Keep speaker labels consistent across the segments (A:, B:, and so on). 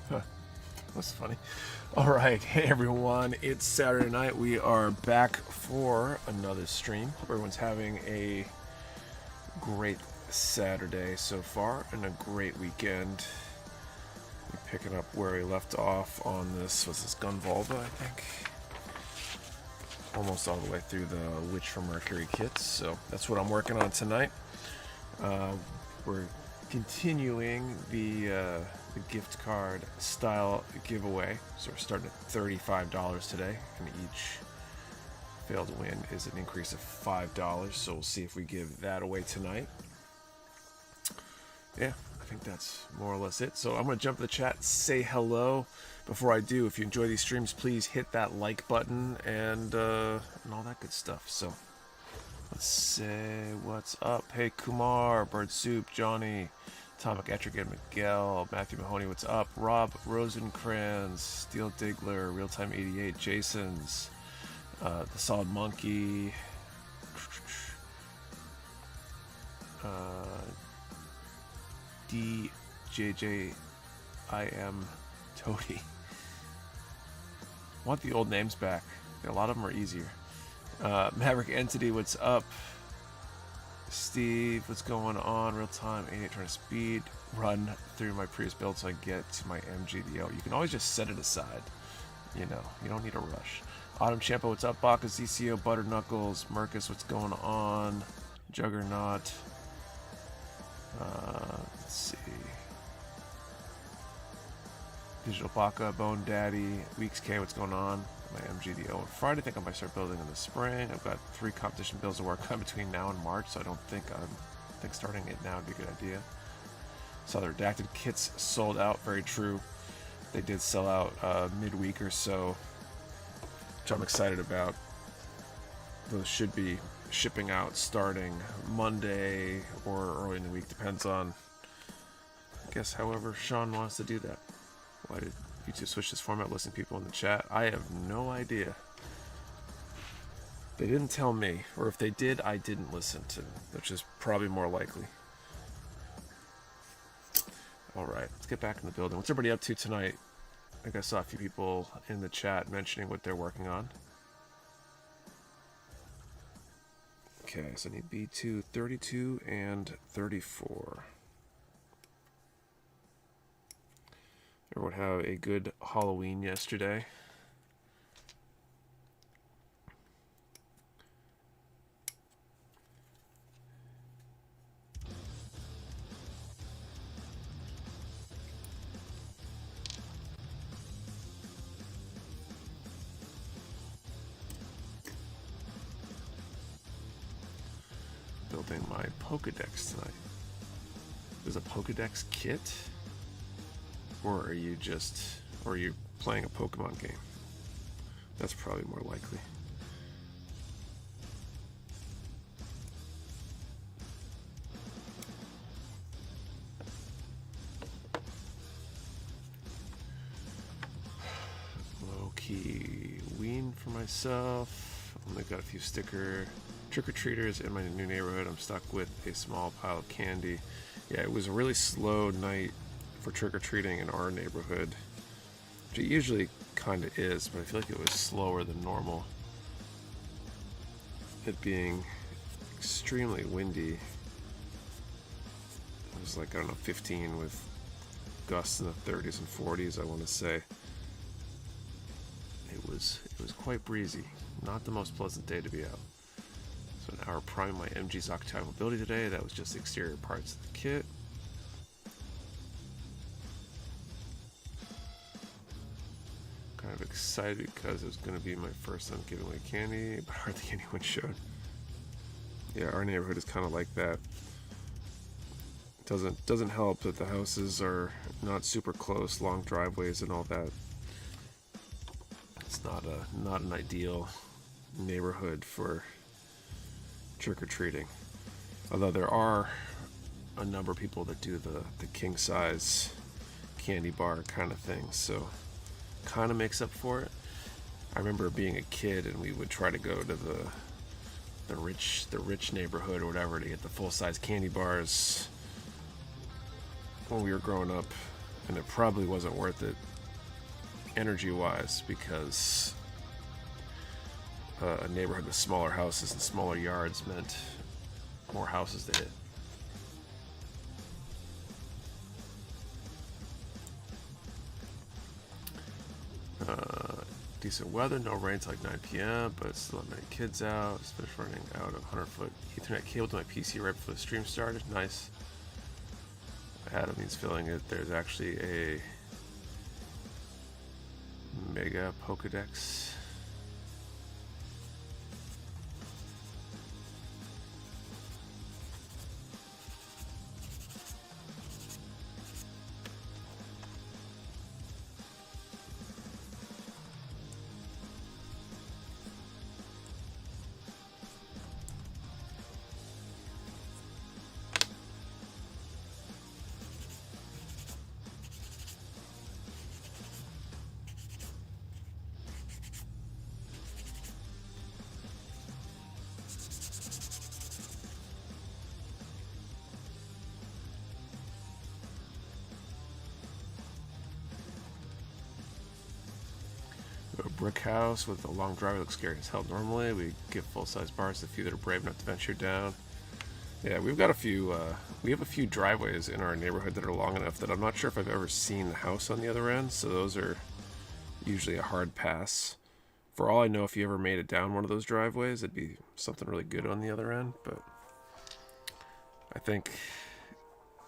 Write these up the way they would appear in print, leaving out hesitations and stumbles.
A: That's funny. All right, hey everyone, it's Saturday night. We are back for another stream. Hope everyone's having a great Saturday so far and a great weekend. We're picking up where we left off on this, was this Gunvolva, I think. Almost all the way through the Witch from Mercury kits, so that's what I'm working on tonight. We're continuing the gift card style giveaway. So we're starting at $35 today, and each failed win is an increase of $5. So we'll see if we give that away tonight. Yeah, I think that's more or less it. So I'm going to jump in the chat, say hello. Before I do, if you enjoy these streams, please hit that like button and all that good stuff. So let's say what's up. Hey Kumar, Bird Soup, Johnny, Atomic Etrigan, Miguel, Matthew Mahoney, what's up? Rob Rosencrans, Steel Diggler, Realtime 88, Jason's, The Solid Monkey, DJJ, I am Toady. I want the old names back. A lot of them are easier. Maverick Entity, what's up? Steve, what's going on? Real time 88, trying to speed run through my previous build so I get to my MGDO. You can always just set it aside. You know, you don't need a rush. Autumn Champa, what's up? Baka, ZCO, Butter Knuckles, Mercus, what's going on? Juggernaut. Let's see. Digital Baka, Bone Daddy, Weeks K, what's going on? My MGDO on Friday. I think I might start building in the spring. I've got 3 competition builds to work on between now and March, so I think starting it now would be a good idea. Saw the redacted kits sold out. Very true. They did sell out midweek or so, which I'm excited about. Those should be shipping out starting Monday or early in the week. Depends on, I guess, however Sean wants to do that. Why did YouTube switch this format? Listening to people in the chat. I have no idea. They didn't tell me, or if they did, I didn't listen to, which is probably more likely. All right, let's get back in the building. What's everybody up to tonight? I think I saw a few people in the chat mentioning what they're working on. Okay, so I need B2, 32, and 34. Everyone have a good Halloween yesterday. Building my Pokedex tonight. There's a Pokedex kit? Or are you playing a Pokemon game? That's probably more likely. Low-key wean for myself. I've only got a few trick-or-treaters in my new neighborhood. I'm stuck with a small pile of candy. Yeah, it was a really slow night for trick-or-treating in our neighborhood, which it usually kind of is, but I feel like it was slower than normal. It being extremely windy. It was like, I don't know, 15 with gusts in the 30s and 40s, I want to say. It was quite breezy. Not the most pleasant day to be out. So an hour priming my MG's Octave mobility today. That was just the exterior parts of the kit. Kind of excited because it was going to be my first time giving away candy, but hardly anyone showed. Yeah, our neighborhood is kind of like that. Doesn't help that the houses are not super close, long driveways and all that. It's not an ideal neighborhood for trick-or-treating. Although there are a number of people that do the king size candy bar kind of thing, so kind of makes up for it. I remember being a kid and we would try to go to the rich neighborhood or whatever to get the full size candy bars when we were growing up. And it probably wasn't worth it energy-wise, because a neighborhood with smaller houses and smaller yards meant more houses to hit. Decent weather, no rain till like 9 p.m., but still not many kids out. Just finished running out a 100-foot Ethernet cable to my PC right before the stream started. Nice. Adam means filling it. There's actually a Mega Pokedex. A brick house with a long driveway looks scary as hell. Normally, we give full-size bars to the few that are brave enough to venture down. Yeah, we've got a few. We have a few driveways in our neighborhood that are long enough that I'm not sure if I've ever seen the house on the other end. So those are usually a hard pass. For all I know, if you ever made it down one of those driveways, it'd be something really good on the other end. But I think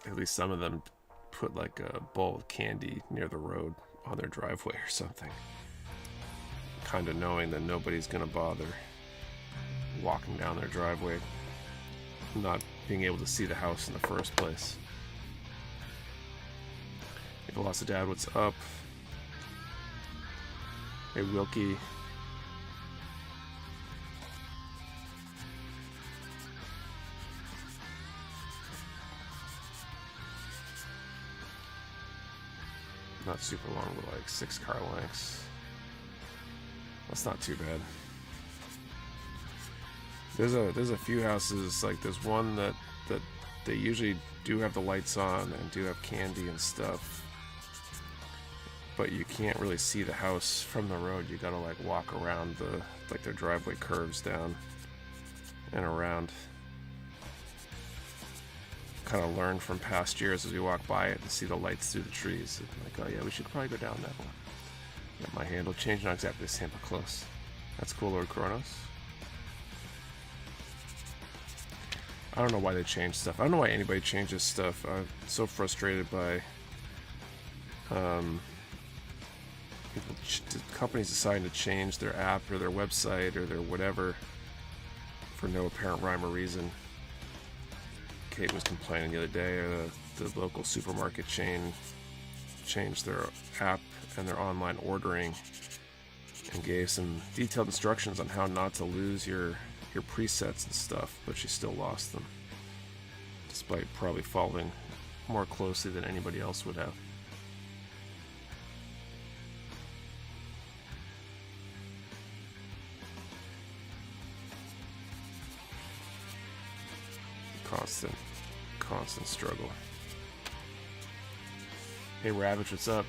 A: at least some of them put like a bowl of candy near the road on their driveway or something. Kind of knowing that nobody's going to bother walking down their driveway, not being able to see the house in the first place. Hey, Velocidad, what's up? Hey, Wilkie. Not super long, but like 6 car lengths. That's not too bad. There's a few houses, like there's one that they usually do have the lights on and do have candy and stuff, but you can't really see the house from the road. You gotta like walk around like their driveway curves down and around. Kind of learn from past years as we walk by it and see the lights through the trees. Like, oh yeah, we should probably go down that one. Got my handle changed, not exactly the same, but close. That's cool, Lord Kronos. I don't know why they change stuff. I don't know why anybody changes stuff. I'm so frustrated by companies deciding to change their app or their website or their whatever for no apparent rhyme or reason. Kate was complaining the other day, the local supermarket chain changed their app and their online ordering and gave some detailed instructions on how not to lose your presets and stuff, but she still lost them, despite probably following more closely than anybody else would have. Constant struggle. Hey Ravage, what's up?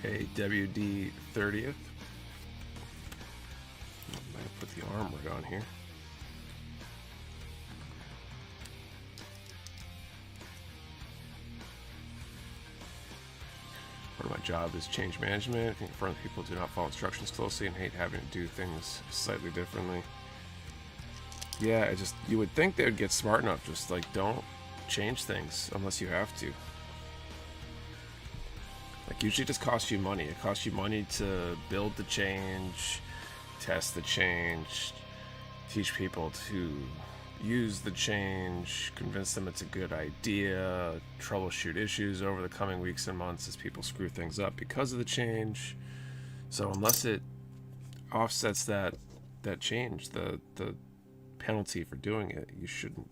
A: Hey, WD 30th. I'm gonna put the armor on here. Part of my job is change management. I think in front of people do not follow instructions closely and hate having to do things slightly differently. Yeah, you would think they would get smart enough, just like don't change things unless you have to. Like, usually it just costs you money. It costs you money to build the change, test the change, teach people to use the change, convince them it's a good idea, troubleshoot issues over the coming weeks and months as people screw things up because of the change. So unless it offsets that change, the penalty for doing it, you shouldn't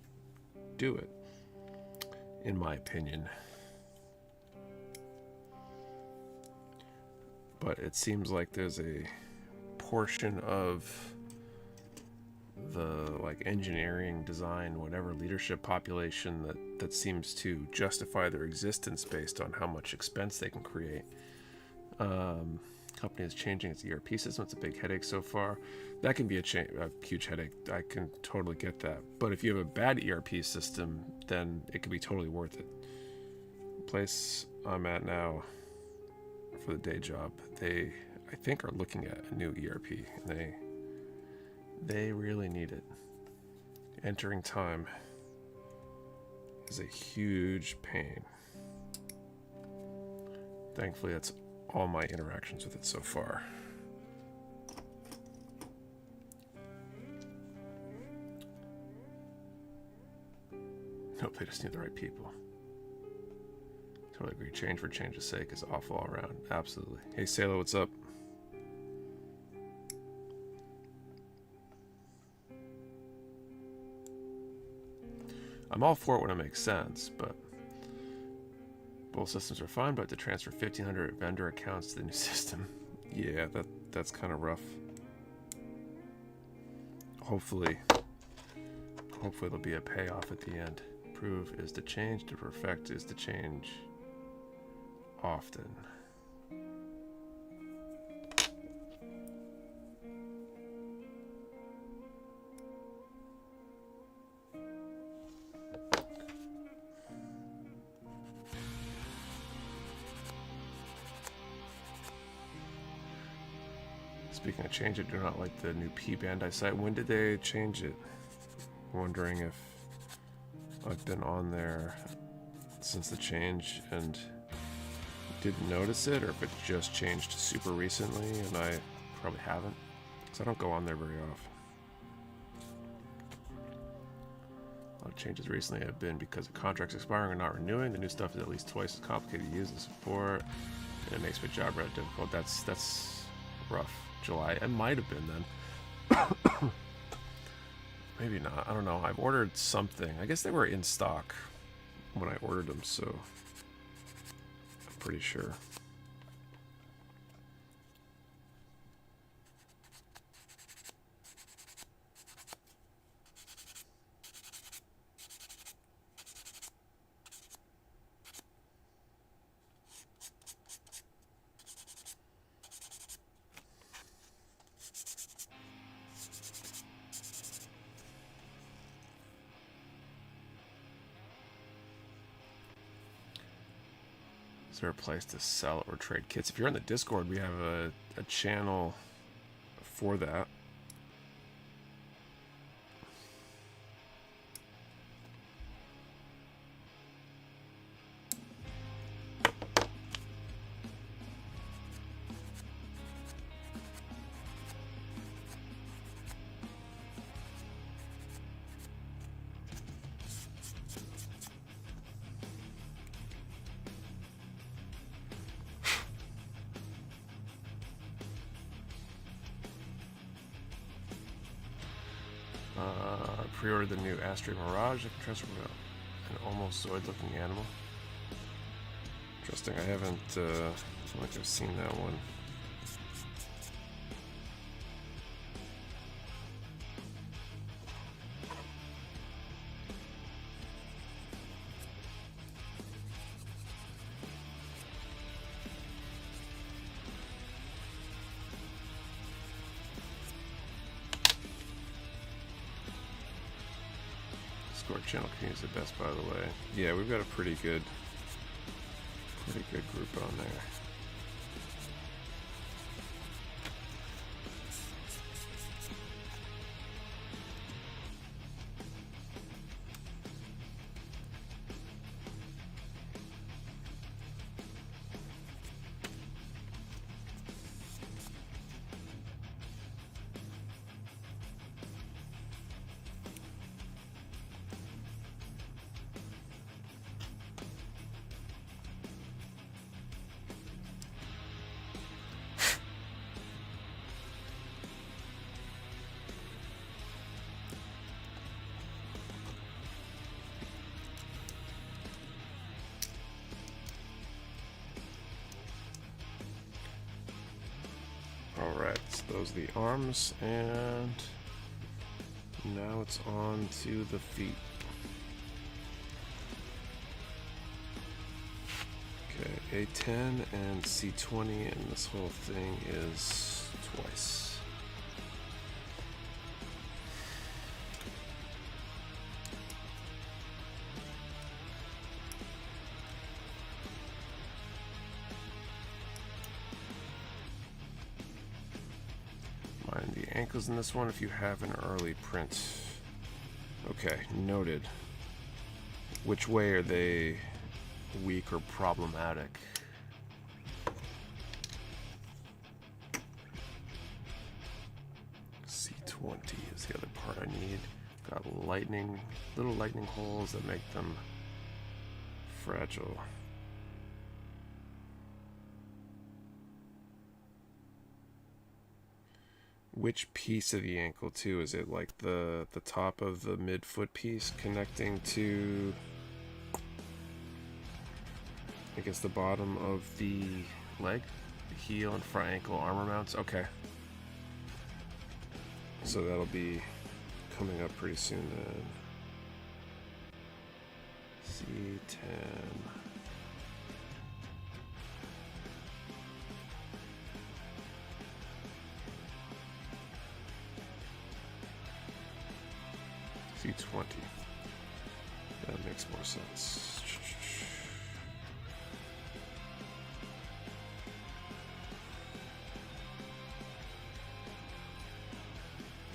A: do it, in my opinion. But it seems like there's a portion of the engineering, design, whatever leadership population that seems to justify their existence based on how much expense they can create. Company is changing its ERP system. It's a big headache so far. That can be a huge headache. I can totally get that. But if you have a bad ERP system, then it could be totally worth it. The place I'm at now for the day job, they, I think, are looking at a new ERP. And they really need it. Entering time is a huge pain. Thankfully, that's all my interactions with it so far. Nope, they just need the right people. Totally agree. Change for change's sake is awful all around. Absolutely. Hey, Salo, what's up? I'm all for it when it makes sense, but both systems are fine, but to transfer 1,500 vendor accounts to the new system, yeah, that's kind of rough. Hopefully there'll be a payoff at the end. Prove is to change, to perfect is to change often. Speaking of change, I do not like the new P-Bandai site. When did they change it? I'm wondering if I've been on there since the change and didn't notice it, or if it just changed super recently and I probably haven't, because I don't go on there very often. A lot of changes recently have been because of contracts expiring or not renewing. The new stuff is at least twice as complicated to use and support, and it makes my job rather difficult. That's rough. July. It might have been then. Maybe not. I don't know. I've ordered something. I guess they were in stock when I ordered them, so I'm pretty sure. Is there a place to sell or trade kits? If you're in the Discord, we have a channel for that. Pre-ordered the new Astray Mirage. I can transfer an almost Zoid-looking animal. Interesting. I haven't. I don't think I've seen that one. Discord channel community is the best, by the way. Yeah, we've got a pretty good group on there. Those are the arms, and now it's on to the feet. Okay, A10 and C20, and this whole thing is twice. Mind the ankles in this one if you have an early print. Okay, noted. Which way are they weak or problematic? C20 is the other part I need. Got little lightning holes that make them fragile. Which piece of the ankle too? Is it like the top of the midfoot piece connecting to, I guess, the bottom of the leg? The heel and front ankle armor mounts? Okay. So that'll be coming up pretty soon then. C10. C20. That makes more sense.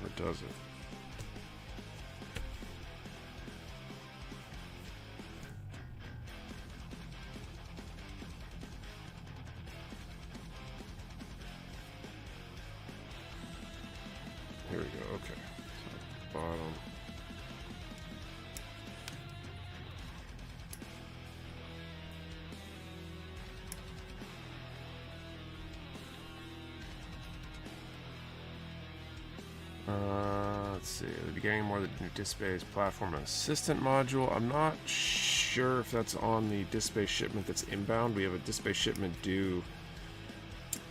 A: Or does it? Here we go, okay. So bottom. Let's see, they'll be getting more of the new Diskbase platform assistant module. I'm not sure if that's on the Diskbase shipment that's inbound. We have a Diskbase shipment due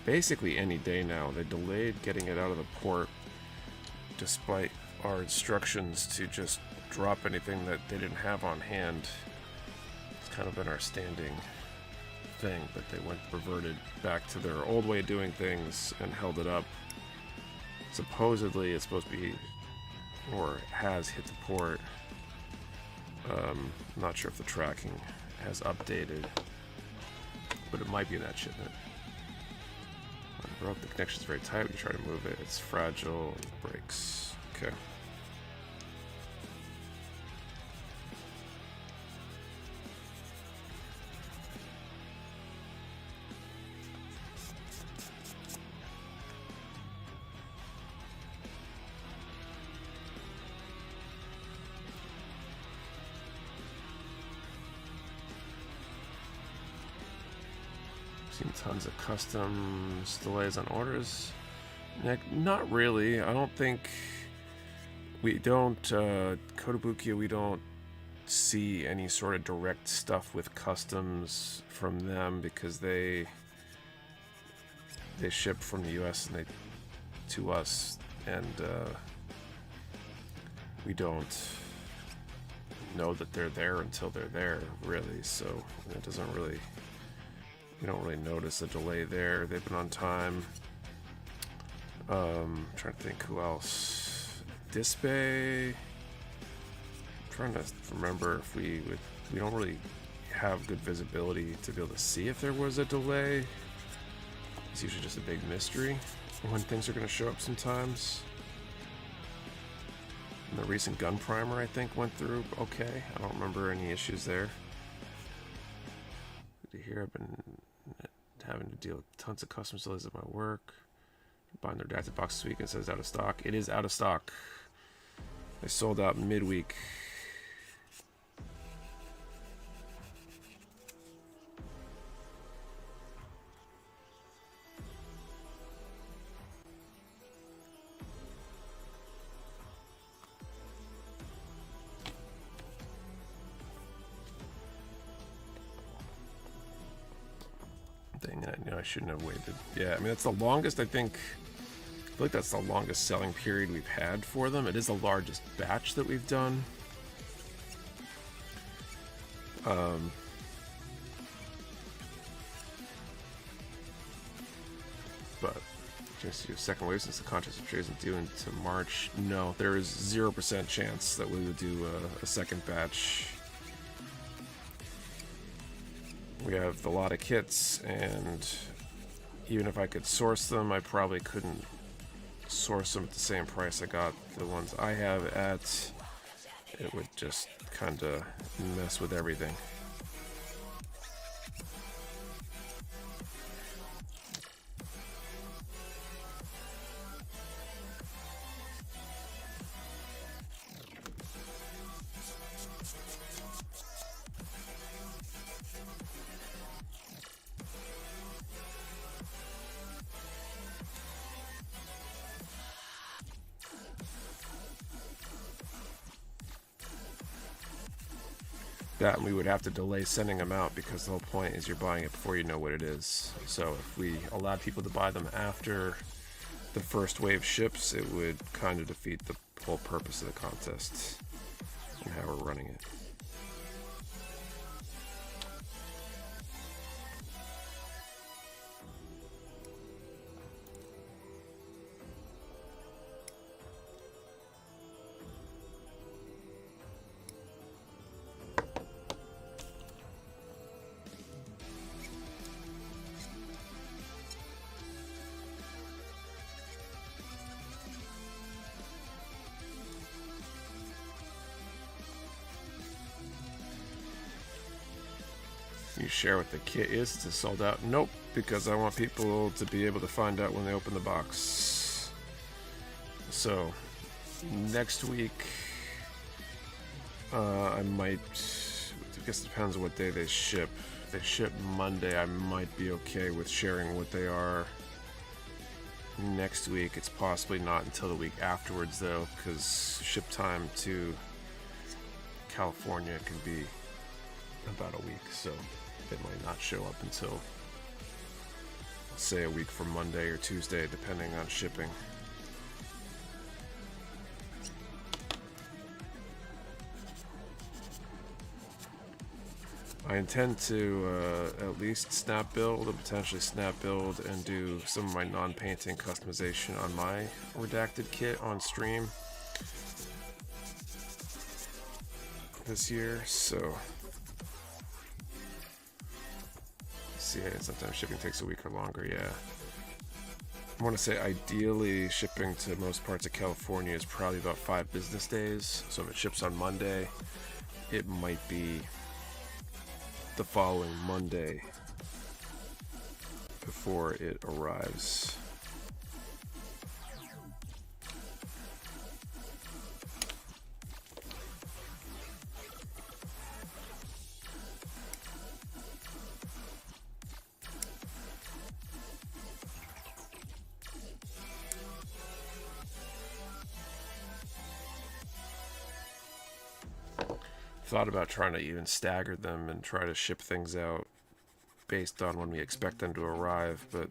A: basically any day now. They delayed getting it out of the port despite our instructions to just drop anything that they didn't have on hand. It's kind of been our standing thing, but they reverted back to their old way of doing things and held it up. Supposedly it's supposed to be, or has hit the port. Not sure if the tracking has updated, but it might be in that shipment. Broke. The connection's very tight when you try to move it. It's fragile and breaks. Okay. Seen tons of customs delays on orders. Not really. I don't think we don't Kotobukiya, we don't see any sort of direct stuff with customs from them because they ship from the US and they to us, and we don't know that they're there until they're there, really. So it doesn't really, we don't really notice a delay there. They've been on time. Trying to think who else. Diskbase. Trying to remember if we don't really have good visibility to be able to see if there was a delay. It's usually just a big mystery when things are going to show up sometimes. And the recent gun primer, I think, went through okay. I don't remember any issues there. Good to hear. I've been having to deal with tons of customs delays at my work. Buying their redacted box this week and it says out of stock. It is out of stock. They sold out midweek. Dang it, I knew I shouldn't have waited. Yeah, I mean, that's the longest I think feel like that's the longest selling period we've had for them. It is the largest batch that we've done. But just your second wave since the contest isn't due into March. No, there is 0% chance that we would do a second batch. We have a lot of kits, and even if I could source them, I probably couldn't source them at the same price I got the ones I have at. It would just kind of mess with everything. That, and we would have to delay sending them out because the whole point is you're buying it before you know what it is. So if we allowed people to buy them after the first wave ships, it would kind of defeat the whole purpose of the contest and how we're running it. You share what the kit is to sold out? Nope, because I want people to be able to find out when they open the box. So next week I might, I guess it depends on what day they ship. If they ship Monday, I might be okay with sharing what they are. Next week, it's possibly not until the week afterwards though, because ship time to California can be about a week, so it might not show up until, say, a week from Monday or Tuesday, depending on shipping. I intend to at least snap build and potentially snap build and do some of my non-painting customization on my redacted kit on stream this year, so see, sometimes shipping takes a week or longer. Yeah, I want to say ideally shipping to most parts of California is probably about 5 business days. So if it ships on Monday, it might be the following Monday before it arrives. Thought about trying to even stagger them and try to ship things out based on when we expect them to arrive, but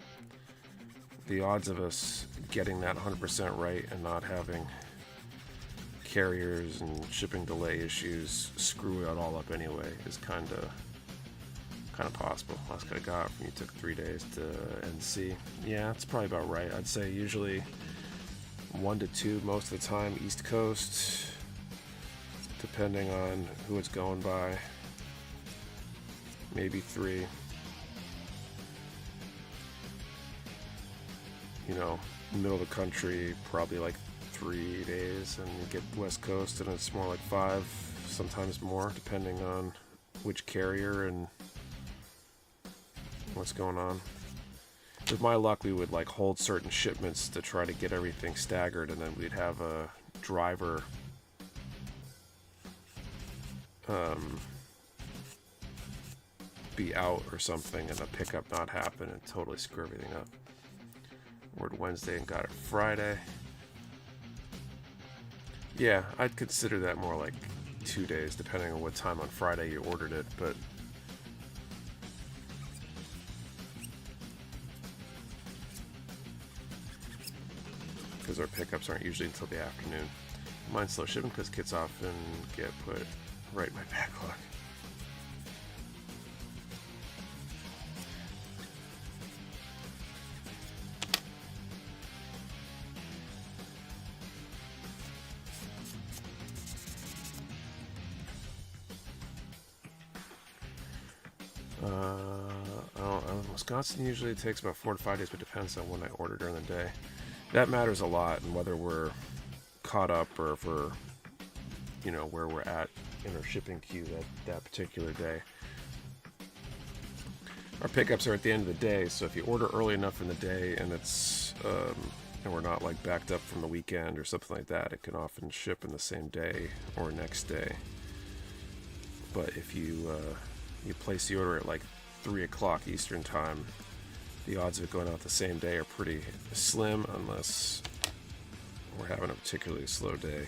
A: the odds of us getting that 100% right and not having carriers and shipping delay issues screw it all up anyway is kind of possible. Last I got from you took 3 days to NC. Yeah, it's probably about right. I'd say usually 1 to 2 most of the time East Coast, depending on who it's going by. Maybe 3. You know, middle of the country, probably like 3 days, and you get West Coast and it's more like 5, sometimes more, depending on which carrier and what's going on. With my luck, we would like hold certain shipments to try to get everything staggered, and then we'd have a driver be out or something and a pickup not happen and totally screw everything up. Ordered Wednesday and got it Friday. Yeah, I'd consider that more like 2 days depending on what time on Friday you ordered it, but because our pickups aren't usually until the afternoon. Mine's slow shipping because kits often get put right in my backlog. Wisconsin usually takes about 4 to 5 days, but depends on when I order during the day. That matters a lot, and whether we're caught up or if we're, you know, where we're at in our shipping queue that particular day. Our pickups are at the end of the day, so if you order early enough in the day and it's and we're not like backed up from the weekend or something like that, it can often ship in the same day or next day. But if you you place the order at like 3 o'clock Eastern time, the odds of it going out the same day are pretty slim unless we're having a particularly slow day.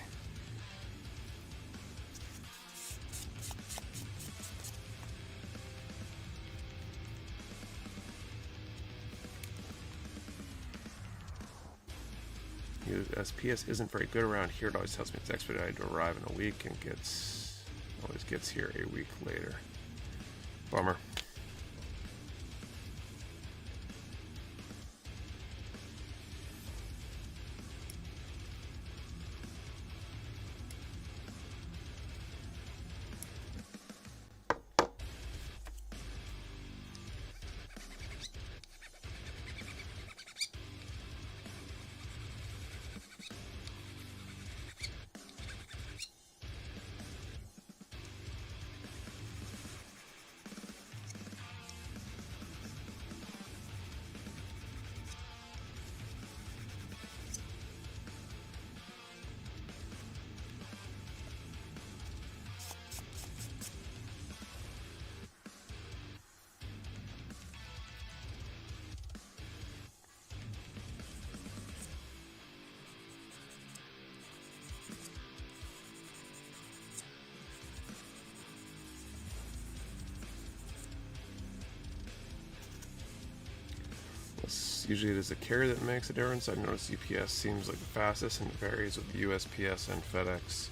A: USPS isn't very good around here. It always tells me it's expedited to arrive in a week and always gets here a week later. Bummer. Usually it is the carrier that makes a difference. I've noticed UPS seems like the fastest, and it varies with USPS and FedEx.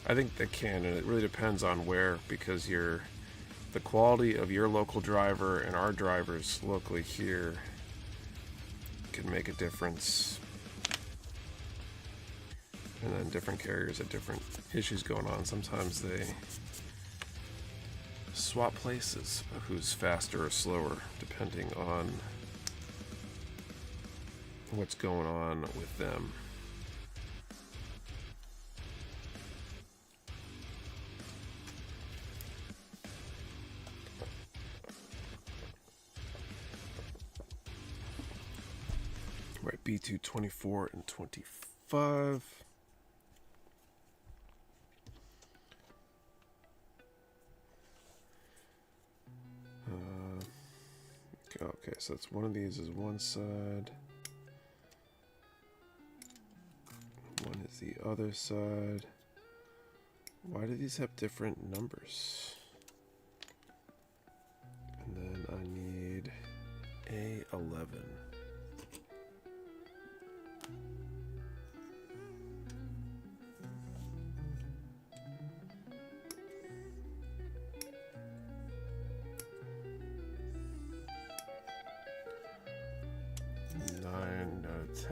A: I think they can, and it really depends on where, because the quality of your local driver and our drivers locally here can make a difference. And then different carriers have different issues going on. Sometimes they swap places of who's faster or slower depending on what's going on with them. Right, B2 24 and 25. Okay, so it's one of these is one side. One is the other side. Why do these have different numbers? And then I need A11.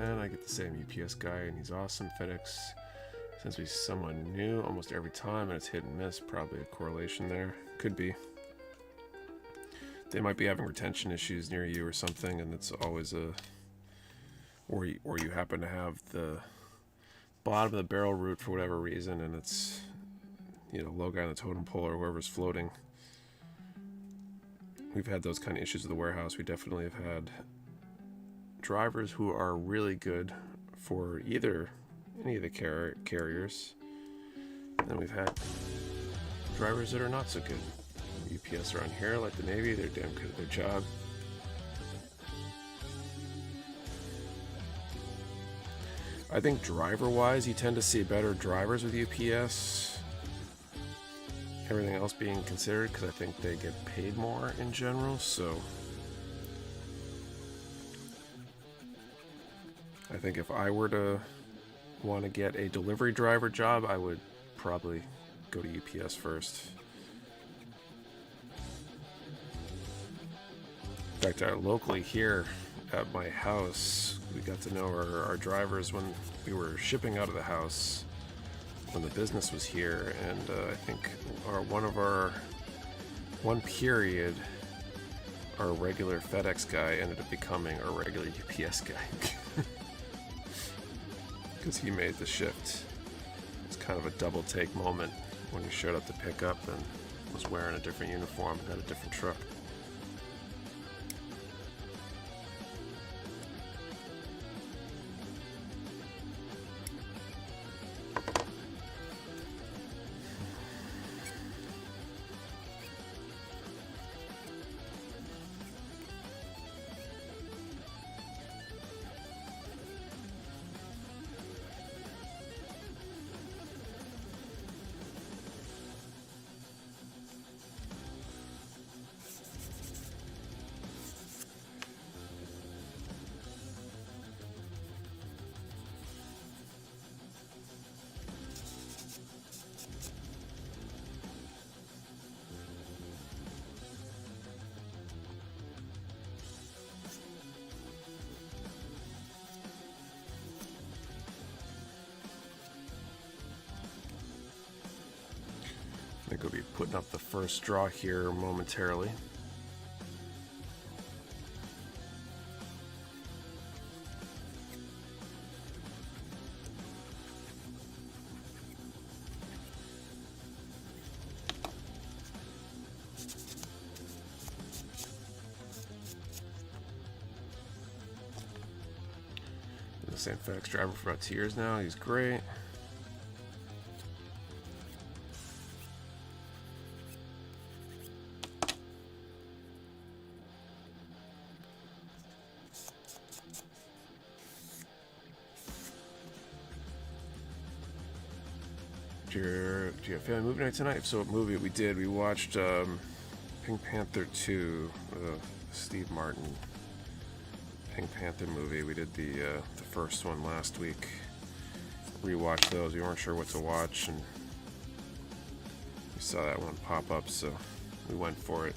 A: I get the same UPS guy, and he's awesome. FedEx seems to be someone new almost every time, and it's hit and miss. Probably a correlation there. Could be. They might be having retention issues near you or something, and it's always or you happen to have the bottom of the barrel route for whatever reason, and it's, you know, low guy on the totem pole or whoever's floating. We've had those kind of issues with the warehouse. We definitely have had drivers who are really good for any of the carriers, and then we've had drivers that are not so good. UPS around here, like the Navy, they're damn good at their job. I think driver-wise, you tend to see better drivers with UPS. Everything else being considered, because I think they get paid more in general, so I think if I were to want to get a delivery driver job, I would probably go to UPS first. In fact, locally here at my house, we got to know our drivers when we were shipping out of the house when the business was here, and I think one period, our regular FedEx guy ended up becoming our regular UPS guy because he made the shift. It's kind of a double take moment when he showed up to pick up and was wearing a different uniform and had a different truck. I think we'll be putting up the first draw here momentarily. Been the same FedEx driver for about 2 years now. He's great. Do you have family movie night tonight? So what movie we did? We watched Pink Panther 2, Steve Martin Pink Panther movie. We did the first one last week. Rewatched those. We weren't sure what to watch, and we saw that one pop up, so we went for it.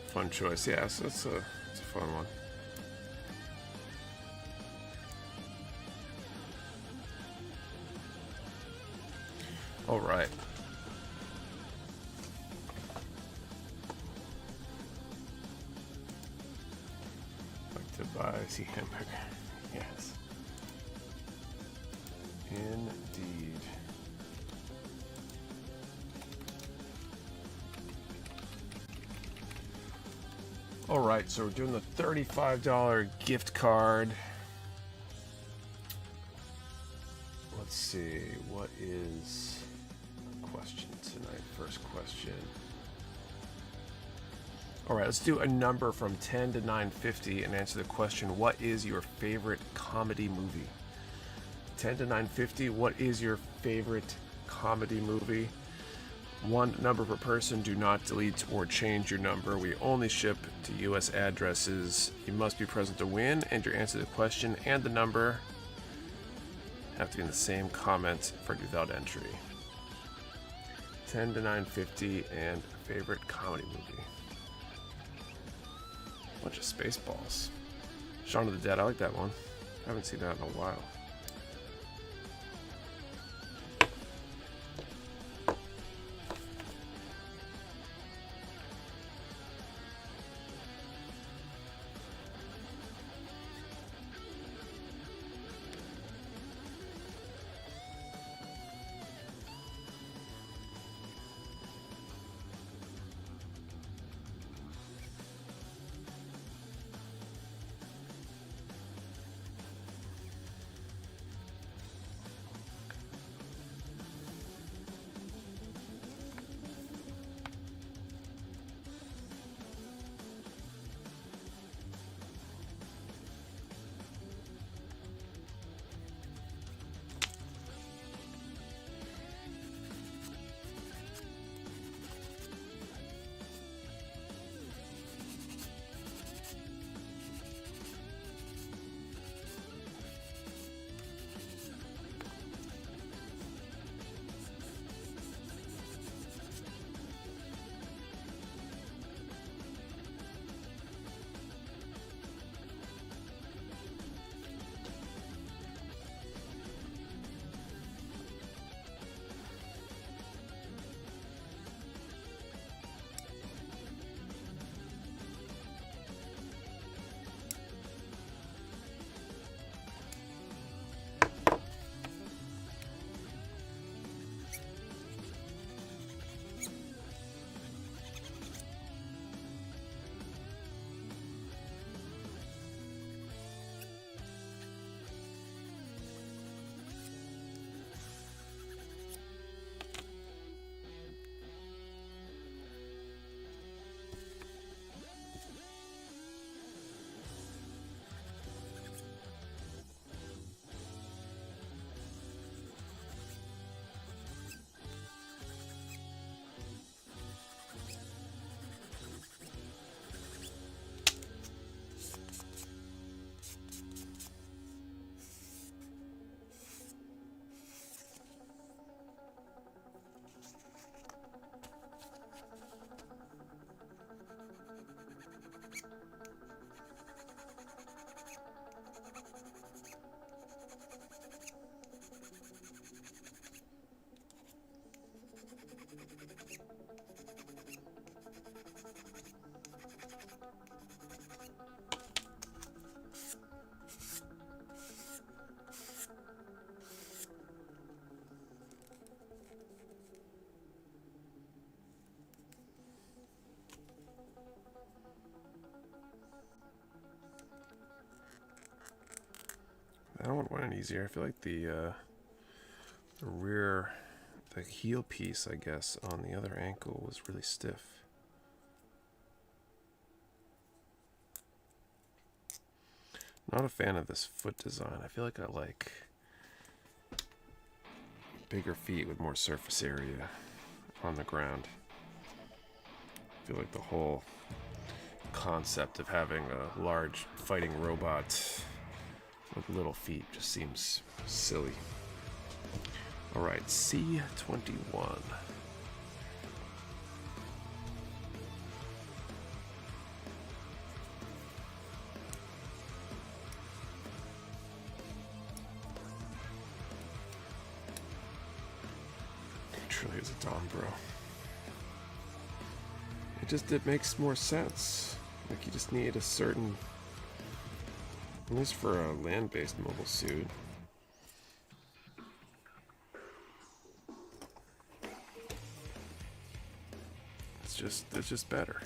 A: Fun choice, yeah, so it's a fun one. All right. Like to buy, see hamburger. Yes. Indeed. All right, so we're doing the $35 gift card. Let's see, what is the question tonight? First question. All right, let's do a number from 10 to 950 and answer the question, what is your favorite comedy movie? 10 to 950, what is your favorite comedy movie? One number per person. Do not delete or change your number. We only ship to U.S. addresses. You must be present to win, and your answer to the question and the number have to be in the same comment for without entry. 10 to 950 and favorite comedy movie. Bunch of Spaceballs. Shaun of the Dead. I like that one. I haven't seen that in a while. I don't want one easier. I feel like the rear, the heel piece, I guess, on the other ankle was really stiff. Not a fan of this foot design. I feel like I like bigger feet with more surface area on the ground. I feel like the whole concept of having a large fighting robot with little feet just seems silly. Alright, C21. It truly is a Dom, bro. It makes more sense. Like, you just need a certain, at least for a land-based mobile suit. It's just better.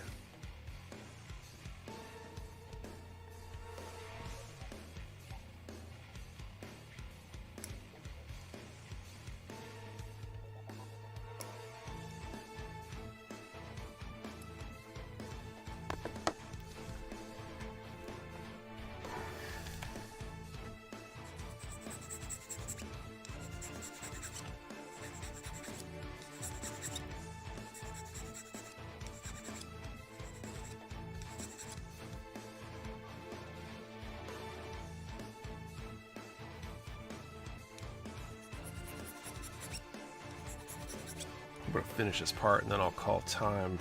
A: I'm gonna finish this part and then I'll call time.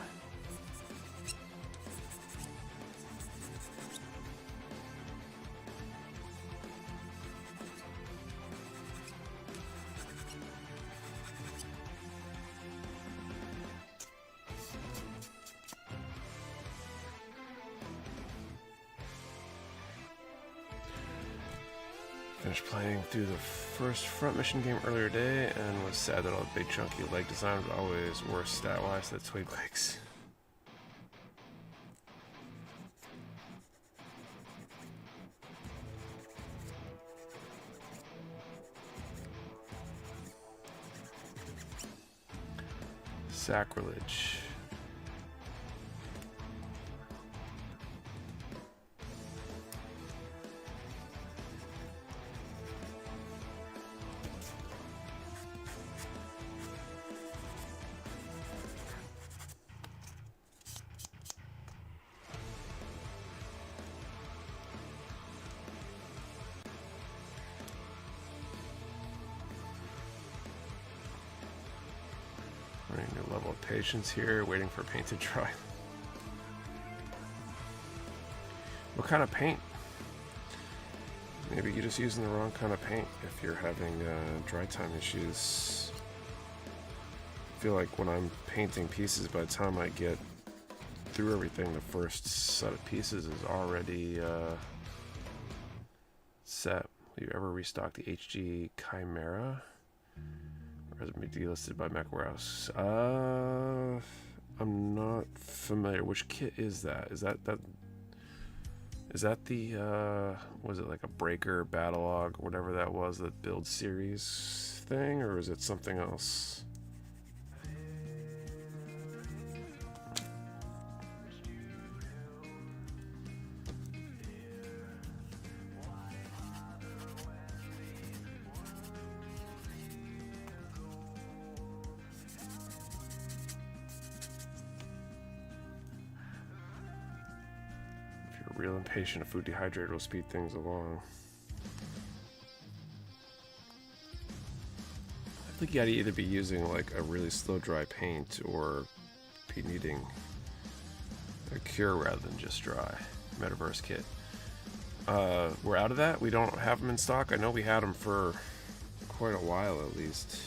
A: Finished playing through the first front mission game earlier today and was sad that all the big chunky leg design was always worse stat-wise than twig legs. Sacrilege. New level of patience here, waiting for paint to dry. What kind of paint? Maybe you're just using the wrong kind of paint if you're having dry time issues. I feel like when I'm painting pieces, by the time I get through everything, the first set of pieces is already set. Will you ever restock the HG Chimera? Or is it delisted by Mecha Warehouse? I'm not familiar. Which kit is that? Is that the was it like a Breaker Battlelog, whatever that was, the build series thing, or is it something else? Real impatient, a food dehydrator will speed things along. I think you gotta either be using like a really slow dry paint or be needing a cure rather than just dry. Metaverse kit. We're out of that. We don't have them in stock. I know we had them for quite a while at least.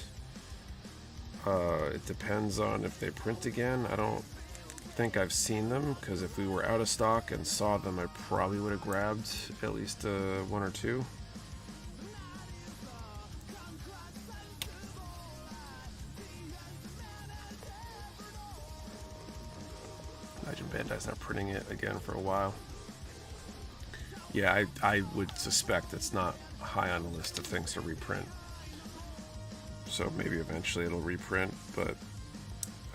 A: It depends on if they print again. I don't think I've seen them, because if we were out of stock and saw them, I probably would have grabbed at least one or two. Imagine Bandai's not printing it again for a while. Yeah, I would suspect it's not high on the list of things to reprint. So maybe eventually it'll reprint, but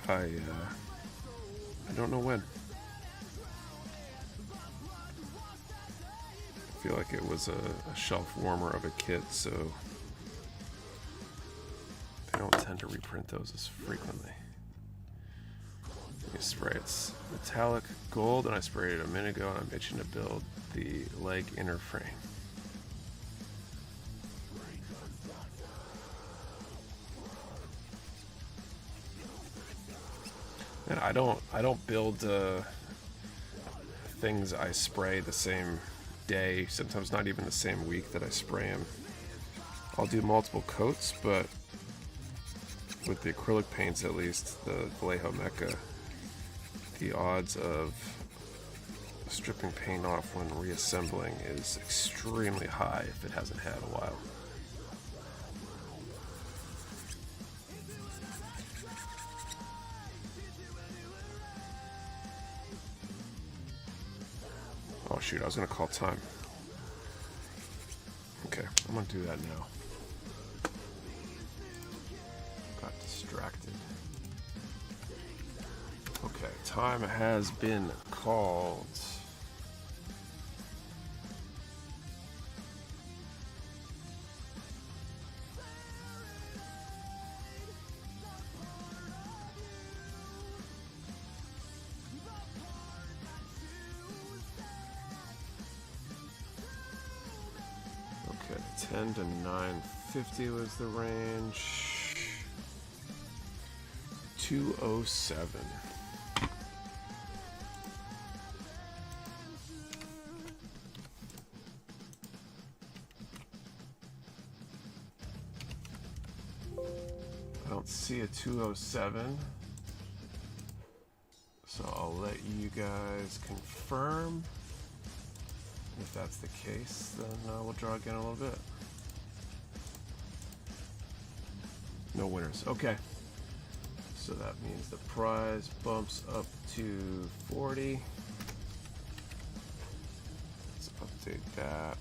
A: I don't know when. I feel like it was a shelf warmer of a kit, so they don't tend to reprint those as frequently. Let me spray it's metallic gold, and I sprayed it a minute ago, and I'm itching to build the leg inner frame. And I don't build things I spray the same day, sometimes not even the same week that I spray them. I'll do multiple coats, but with the acrylic paints, at least the Vallejo Mecha, the odds of stripping paint off when reassembling is extremely high if it hasn't had a while. Oh shoot, I was gonna call time. Okay, I'm gonna do that now. Got distracted. Okay, time has been called. Okay, 10 to 950 was the range. 207. I don't see a 207, so I'll let you guys confirm. If that's the case, then we'll draw again a little bit. No winners. Okay. So that means the prize bumps up to 40. Let's update that.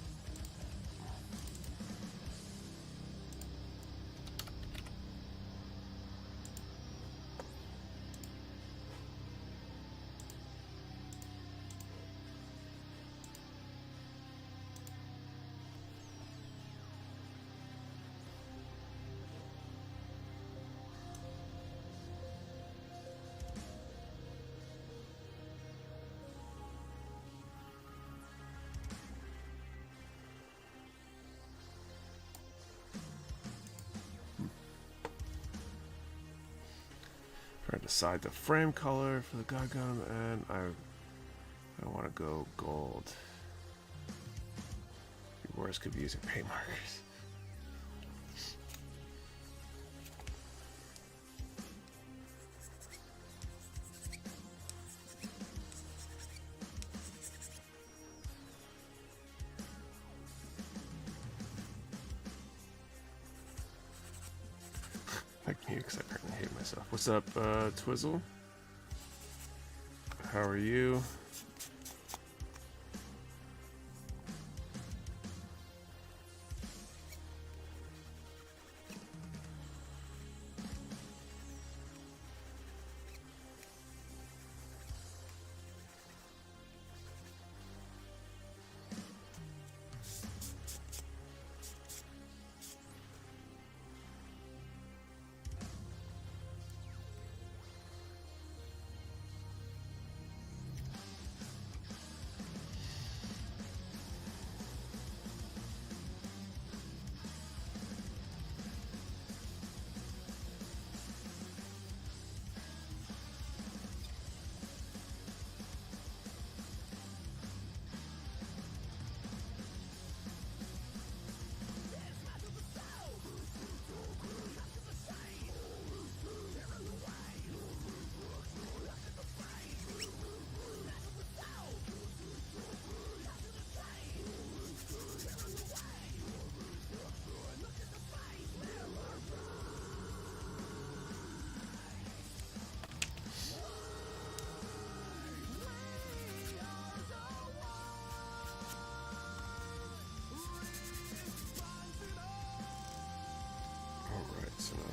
A: Try to decide the frame color for the god gun, and I want to go gold. Worse could be using paint markers. I can because I currently hate myself. What's up, Twizzle? How are you?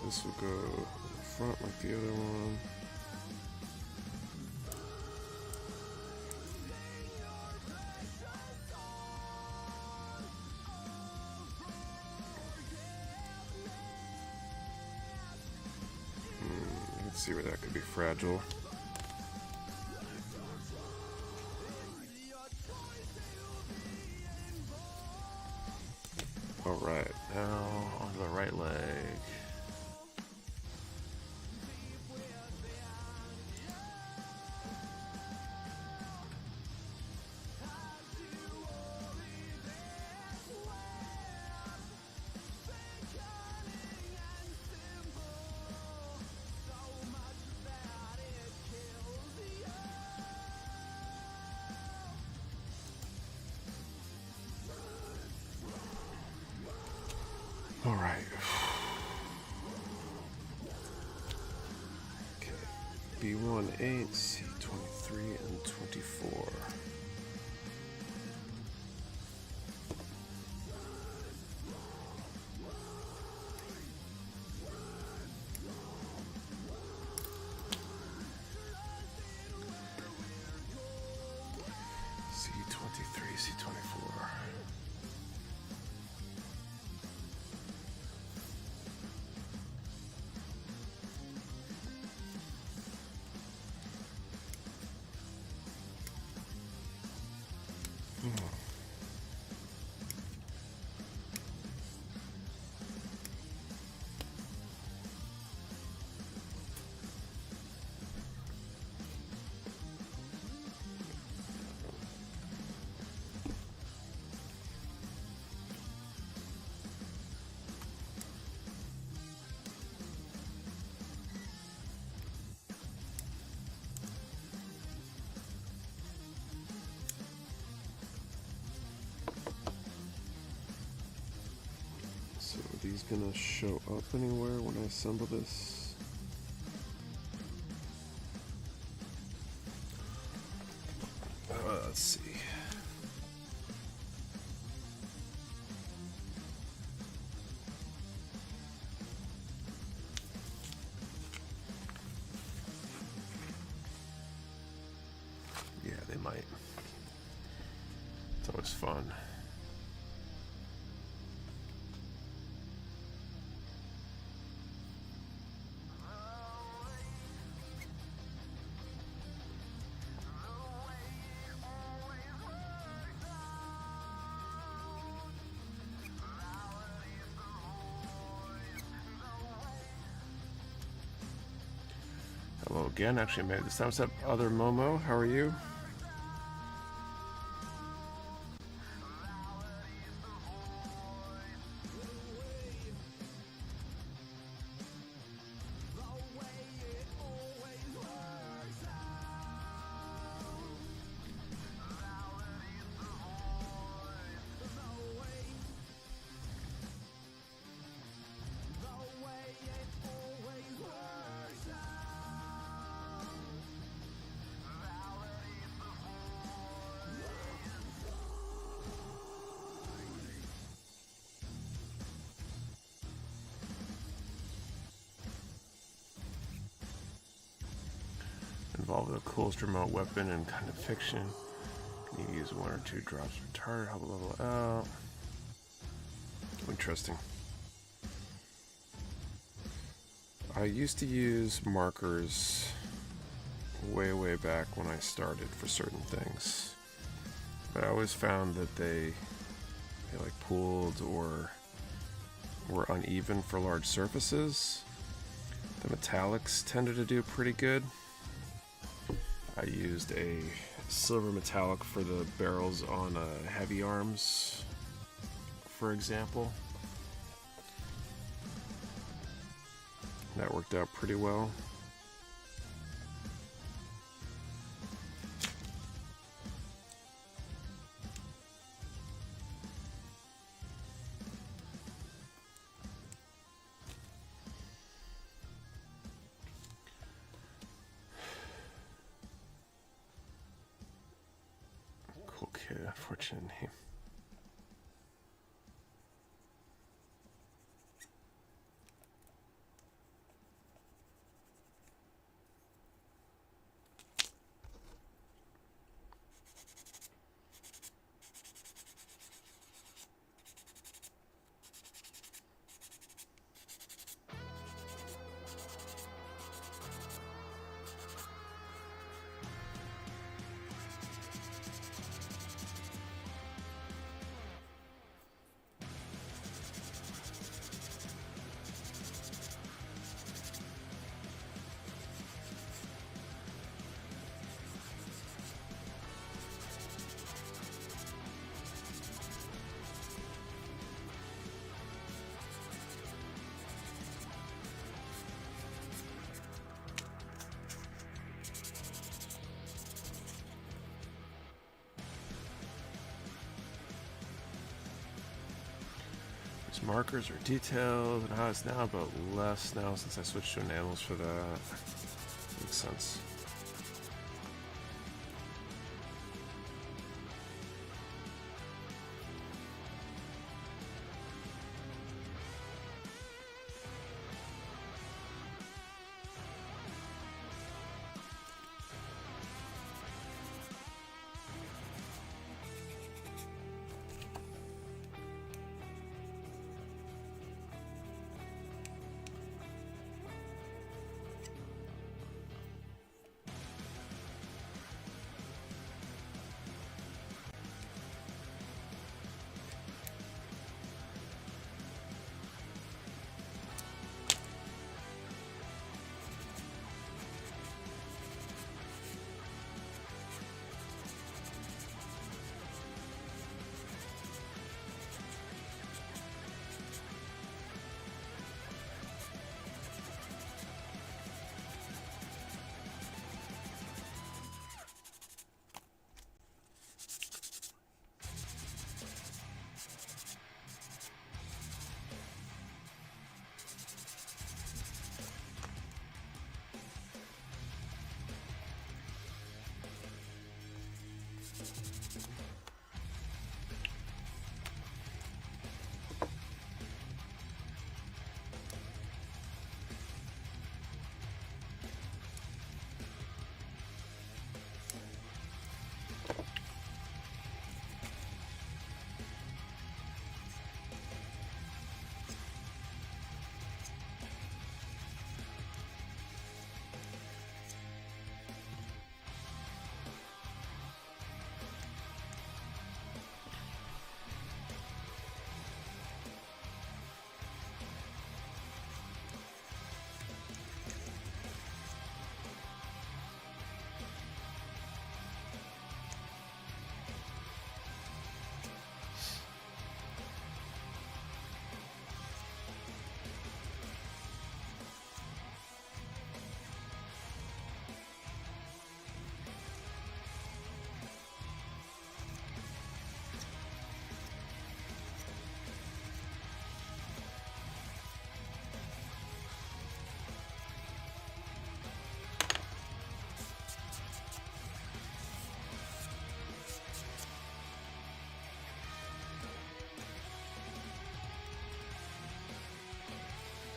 A: this will go in the front like the other one. Let's see where that could be fragile. Alright, now onto the right leg. All right. Okay. B1, 8, C23, and 24. C23, C24. So are these gonna show up anywhere when I assemble this? Let's see. Yeah, they might. It's always fun. Hello again. Actually made this time. What's up, other Momo? How are you? Involved with the coolest remote weapon in kind of fiction. You need to use 1 or 2 drops per target, help it level out. Interesting. I used to use markers way back when I started for certain things, but I always found that they like pooled or were uneven for large surfaces. The metallics tended to do pretty good. I used a silver metallic for the barrels on heavy arms, for example. That worked out pretty well. Cool kid, unfortunate name. Markers are detailed and how it's now, but less now since I switched to enamels for that. Makes sense.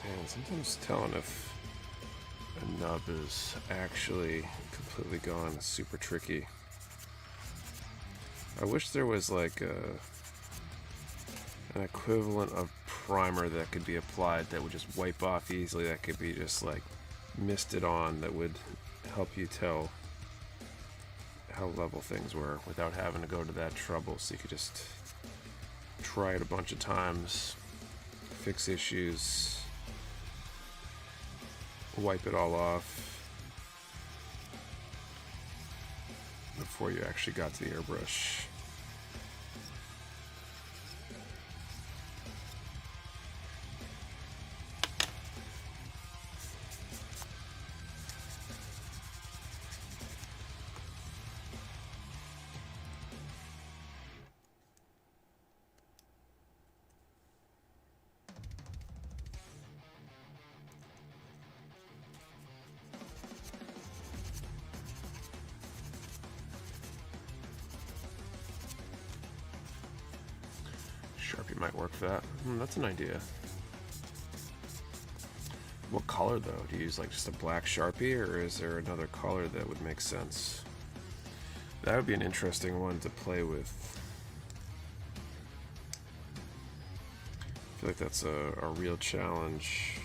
A: Man, sometimes telling if a nub is actually completely gone is super tricky. I wish there was like an equivalent of primer that could be applied that would just wipe off easily, that could be just like misted on, that would help you tell how level things were without having to go to that trouble. So you could just try it a bunch of times, fix issues, wipe it all off before you actually got to the airbrush. Sharpie might work for that. That's an idea. What color though? Do you use like just a black Sharpie, or is there another color that would make sense? That would be an interesting one to play with. I feel like that's a real challenge.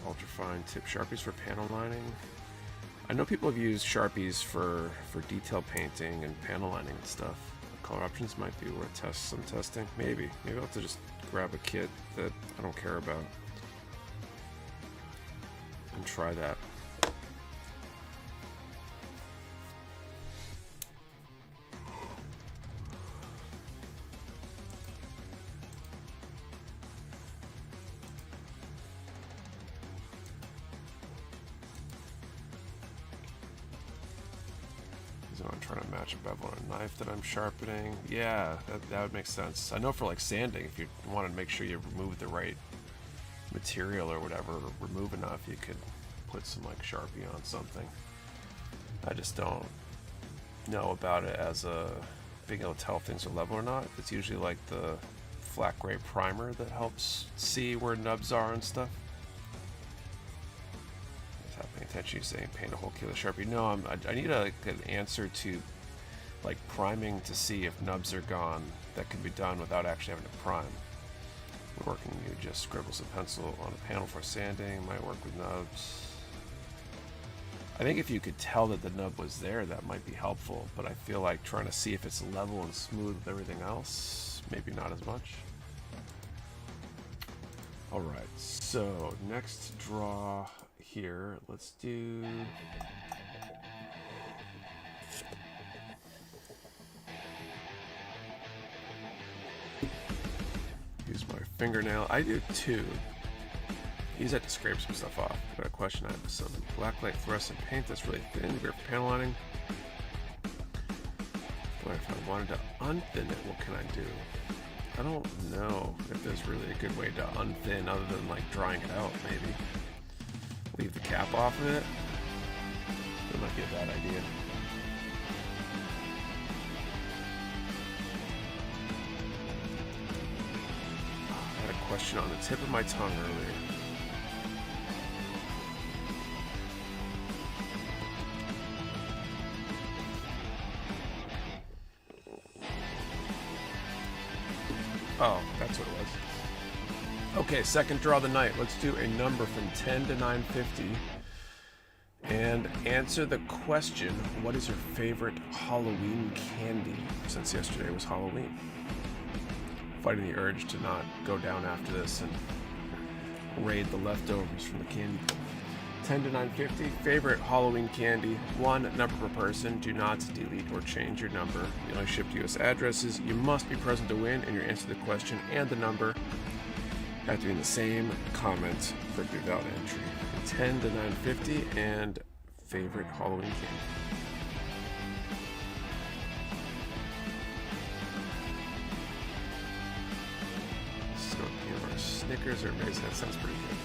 A: Ultrafine tip Sharpies for panel lining. I know people have used Sharpies for detail painting and panel lining and stuff. Color options might be worth some testing. Maybe I'll have to just grab a kit that I don't care about and try that. Reason I'm trying to match a bevel on a knife that I'm sharpening. Yeah, that would make sense. I know for like sanding, if you want to make sure you remove the right material or whatever, or remove enough, you could put some like Sharpie on something. I just don't know about it as a being able to tell if things are level or not. It's usually like the flat gray primer that helps see where nubs are and stuff. Not paying attention. You're saying paint a whole kilo Sharpie. No, I need like an answer to like priming to see if nubs are gone. That can be done without actually having to prime. We're working, you just scribble some pencil on a panel for sanding. Might work with nubs. I think if you could tell that the nub was there, that might be helpful, but I feel like trying to see if it's level and smooth with everything else, maybe not as much. Alright, so next draw here, let's do... use my fingernail. I do too. Use that to scrape some stuff off. Got a question. I have some blacklight fluorescent paint that's really thin, great for panel lining. But if I wanted to unthin it, what can I do? I don't know if there's really a good way to unthin other than like drying it out, maybe. Leave the cap off of it. That might be a bad idea. I had a question on the tip of my tongue earlier. Oh, that's what it was. Okay, second draw of the night. Let's do a number from 10 to 950 and answer the question, what is your favorite Halloween candy? Since yesterday was Halloween. Fighting the urge to not go down after this and raid the leftovers from the candy bowl. 10 to 950, favorite Halloween candy, one number per person. Do not delete or change your number. You only ship to US addresses. You must be present to win, and your answer to the question and the number have to be in the same comment for it to be valid entry. 10 to 950 and favorite Halloween candy. So, Snickers or Raisin, that sounds pretty good.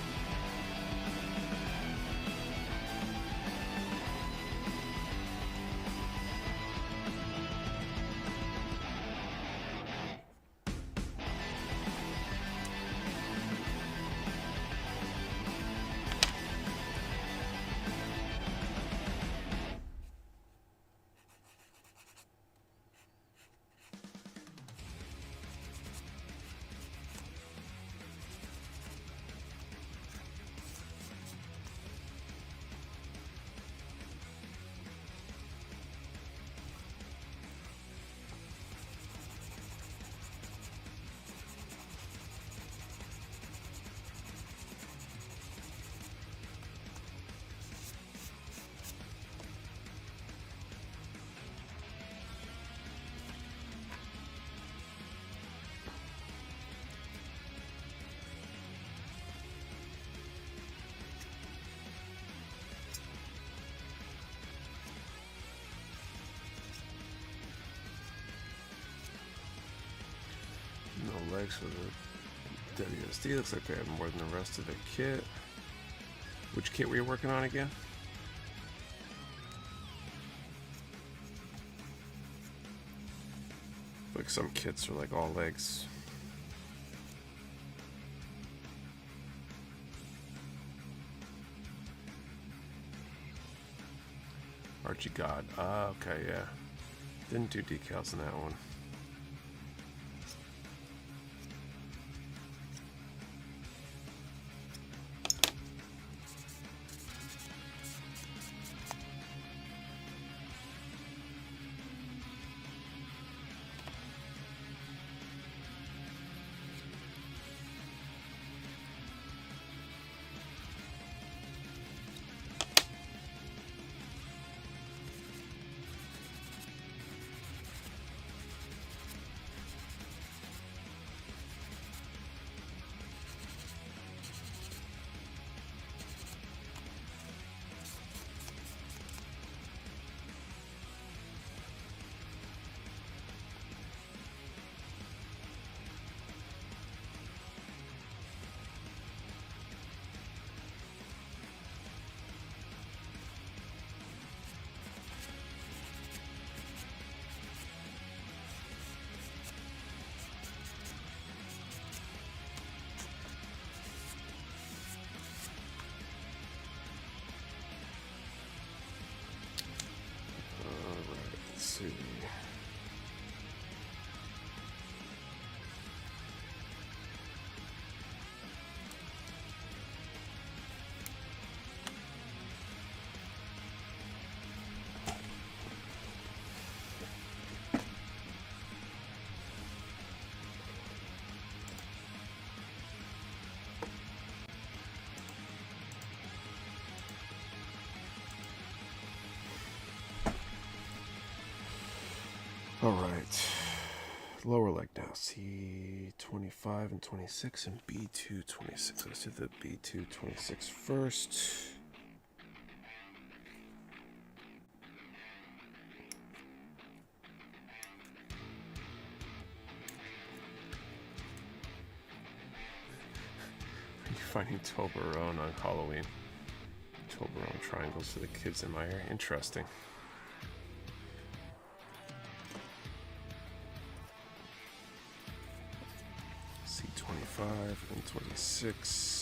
A: No legs for the WSD. Looks like they have more than the rest of the kit. Which kit were you working on again? Like some kits are like all legs. Archie God. Ah, okay, yeah. Didn't do decals in that one. All right. Lower leg now. C25 and 26 and B2 26. Let's do the B2 26 first. Finding Toblerone on Halloween. Toblerone triangles for the kids in my area. Interesting. C25 and 26.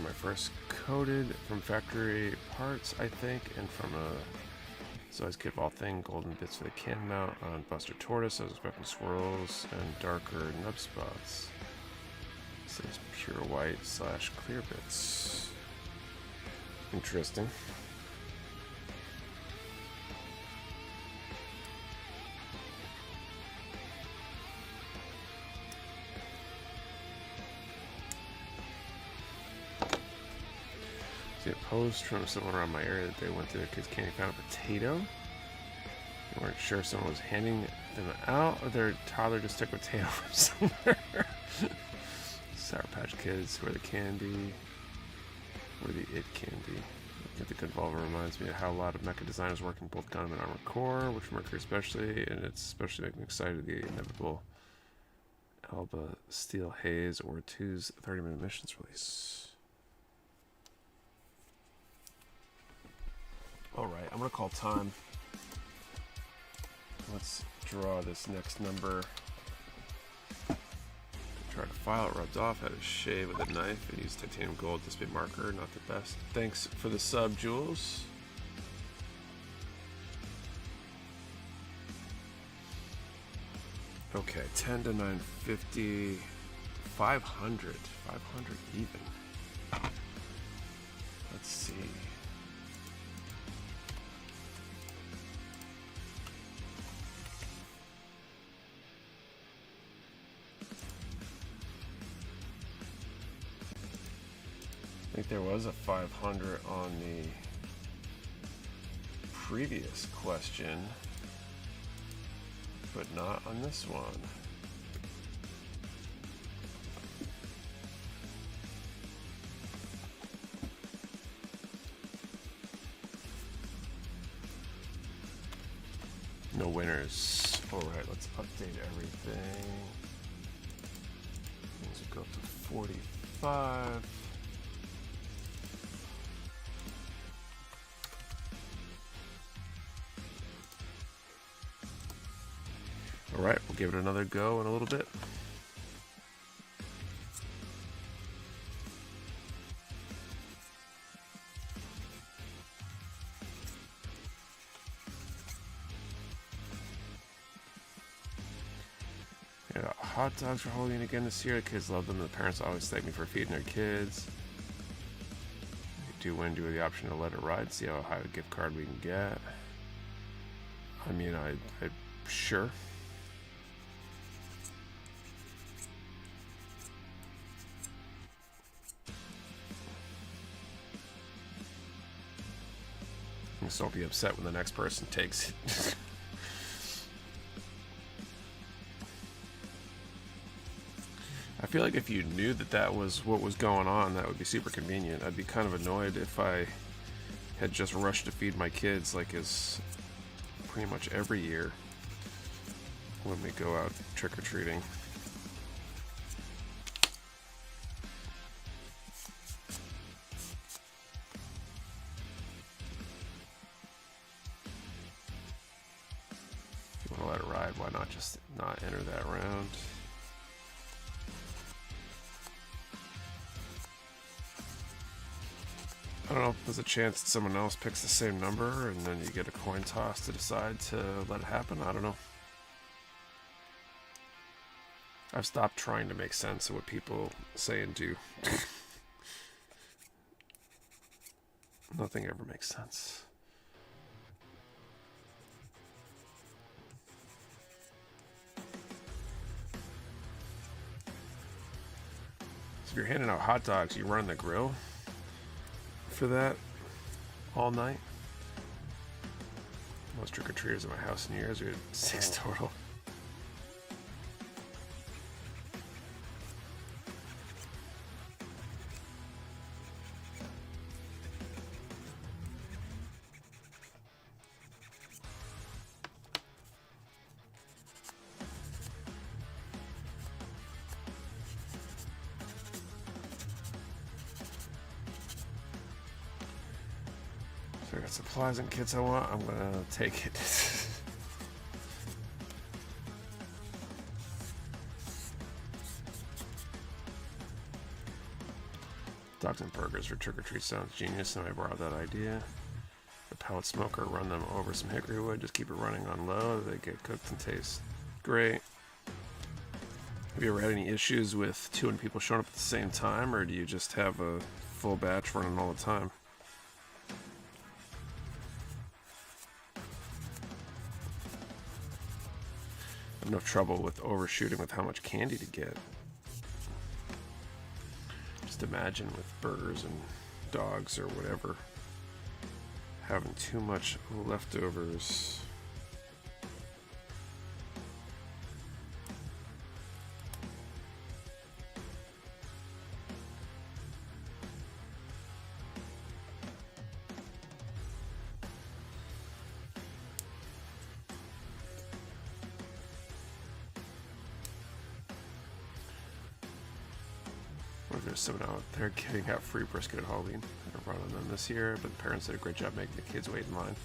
A: My first coated from factory parts, I think, and from a size kit of all thing, golden bits for the can mount on Buster Tortoise. I was expecting swirls and darker nub spots. It says pure white / clear bits. Interesting. See a post from someone around my area that they went to their kids' candy, found a potato. They weren't sure if someone was handing them out or their toddler just took a potato from somewhere. Sour Patch Kids, where the candy, where the it candy. Get the Convolver reminds me of how a lot of mecha designers work in both Gundam and Armored Core, which Mercury especially, and it's especially making me excited the inevitable Alba Steel Haze or 2's 30-minute missions release. Alright, I'm going to call time. Let's draw this next number. Try to file it rubbed off, had a shave with a knife, and use titanium gold display marker, not the best. Thanks for the sub, Jules. Okay, 10 to 950, 500 even. Let's see. I think there was a 500 on the previous question, but not on this one. No winners. All right, let's update everything. Things will go up to 45. All right, we'll give it another go in a little bit. Yeah, hot dogs for Halloween again this year. The kids love them. The parents always thank me for feeding their kids. You do win, do the option to let it ride. See how high a gift card we can get. I mean, I sure. Just don't be upset when the next person takes it. I feel like if you knew that that was what was going on, that would be super convenient. I'd be kind of annoyed if I had just rushed to feed my kids like is pretty much every year when we go out trick-or-treating. know, there's a chance that someone else picks the same number and then you get a coin toss to decide to let it happen. I don't know. I've stopped trying to make sense of what people say and do. Nothing ever makes sense. So if you're handing out hot dogs, you run the grill for that all night. Most trick-or-treaters at my house in years. We had 6 total. So I got supplies and kits I want. I'm gonna take it. Dogs and burgers for trick-or-treat sounds genius, and I borrowed that idea. The pellet smoker, run them over some hickory wood, just keep it running on low. They get cooked and taste great. Have you ever had any issues with 200 people showing up at the same time, or do you just have a full batch running all the time? I have enough trouble with overshooting with how much candy to get. Just imagine with burgers and dogs or whatever, having too much leftovers. There's someone out there giving out free brisket at Halloween. I don't run on them this year, but the parents did a great job making the kids wait in line.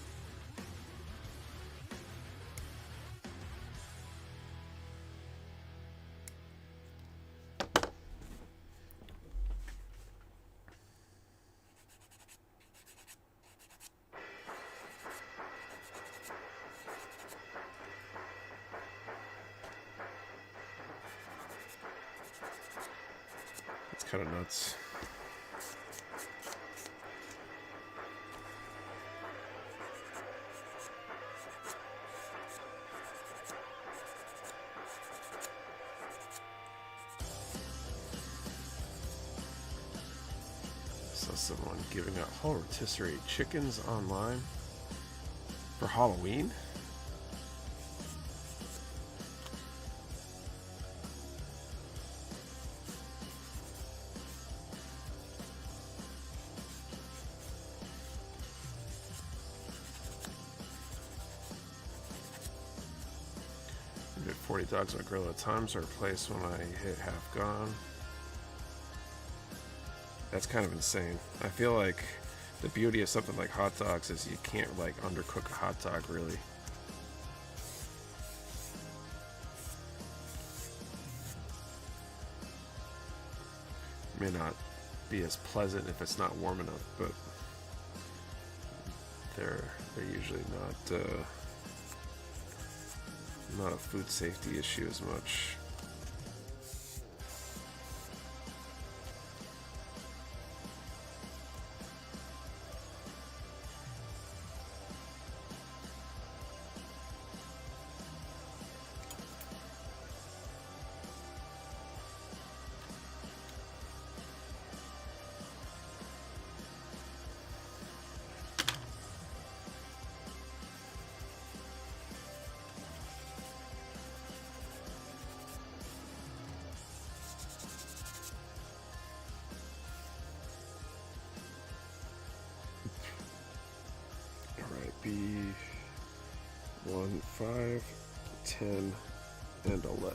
A: Kind of nuts. Saw someone giving out whole rotisserie chickens online for Halloween. Get 40 dogs on a grill at a time, so replace when I hit half gone. That's kind of insane. I feel like the beauty of something like hot dogs is you can't like undercook a hot dog really. It may not be as pleasant if it's not warm enough, but they're usually not a food safety issue as much. Be 1, 5, 10, and 11.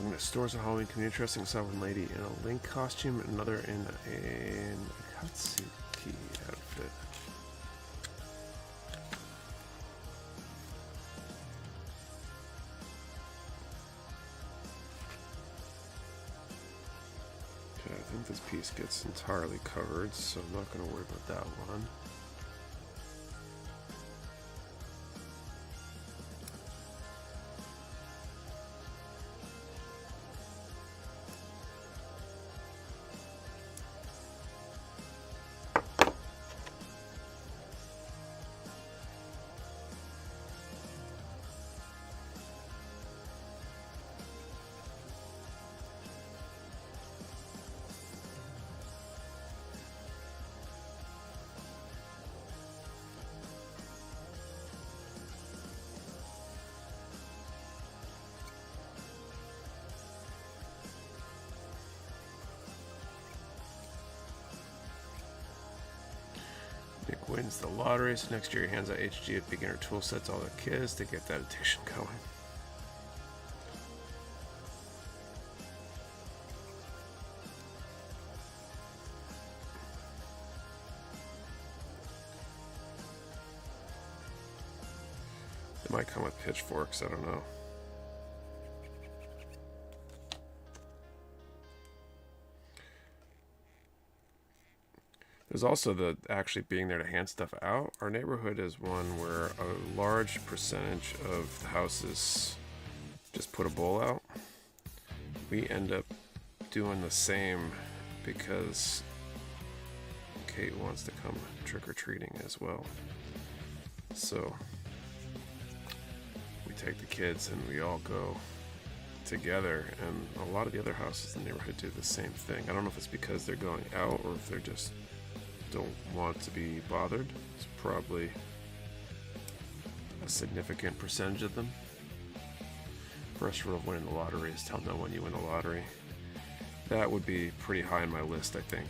A: Looking at stores on Halloween can be interesting. Saw one lady in a Link costume, another in an Akatsuki outfit. Okay, I think this piece gets entirely covered, so I'm not going to worry about that one. Nick wins the lottery, so next year he hands out HG at beginner tool sets all the kids to get that addiction going. They might come with pitchforks, I don't know. There's also the actually being there to hand stuff out. Our neighborhood is one where a large percentage of the houses just put a bowl out. We end up doing the same because Kate wants to come trick-or-treating as well. So we take the kids and we all go together, and a lot of the other houses in the neighborhood do the same thing. I don't know if it's because they're going out or if they're just don't want to be bothered. It's probably a significant percentage of them. First rule of winning the lottery is tell no one you win the lottery. That would be pretty high on my list, I think.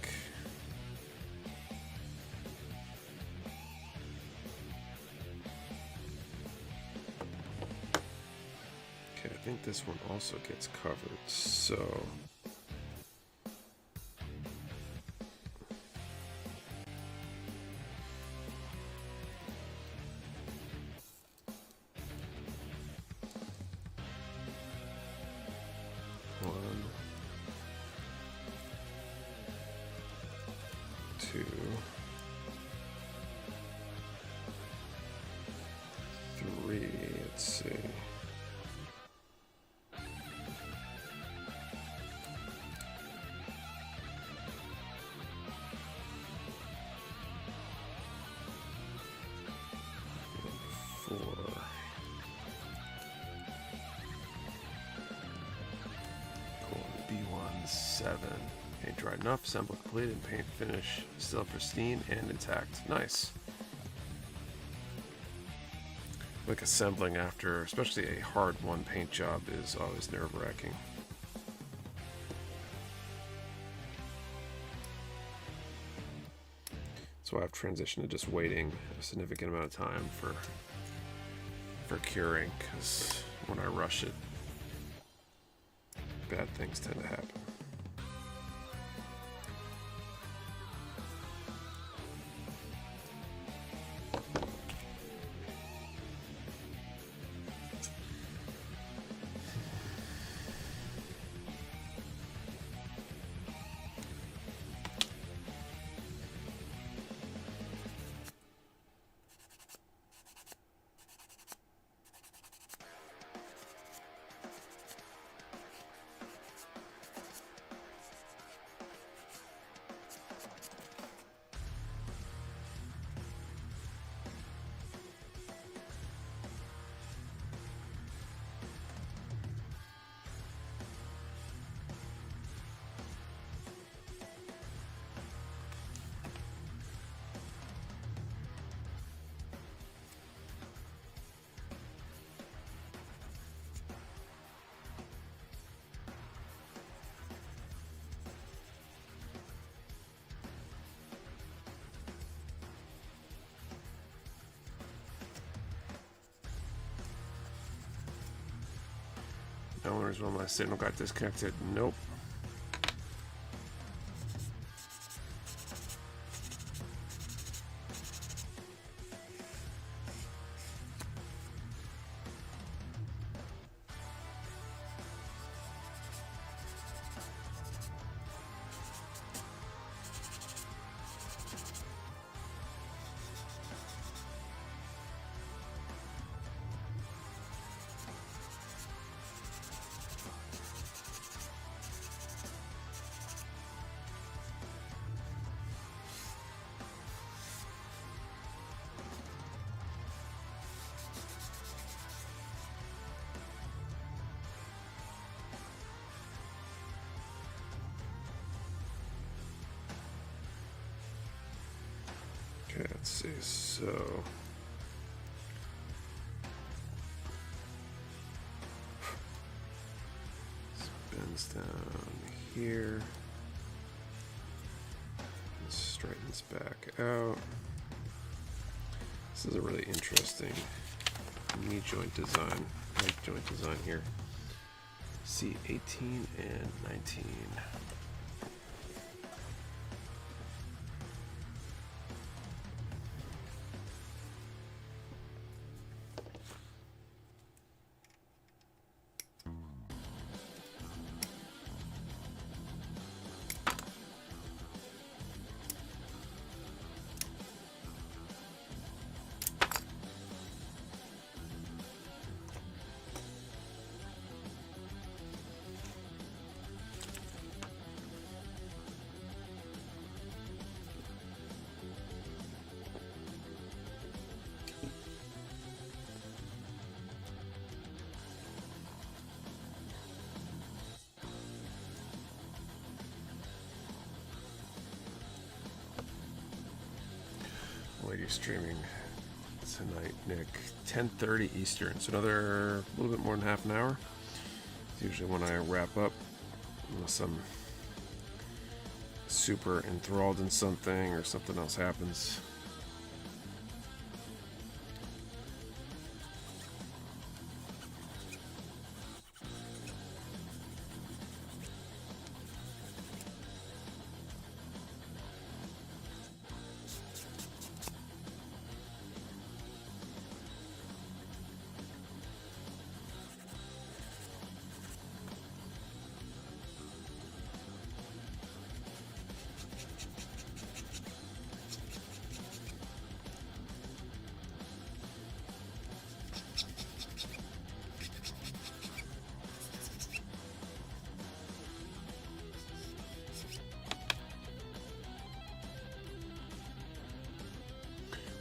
A: Okay, I think this one also gets covered, so paint dried enough, assemble completed, paint finish still pristine and intact. Nice. Like assembling after, especially a hard won paint job, is always nerve-wracking. So I've transitioned to just waiting a significant amount of time for curing, because when I rush it, bad things tend to happen. Eleanor's when my signal got disconnected. Nope. Okay, let's see. So spins down here. And straightens back out. This is a really interesting knee joint design, leg joint design here. C18 and 19. What are you streaming tonight, Nick? 10:30 Eastern, so another little bit more than half an hour. It's usually when I wrap up, unless I'm super enthralled in something or something else happens.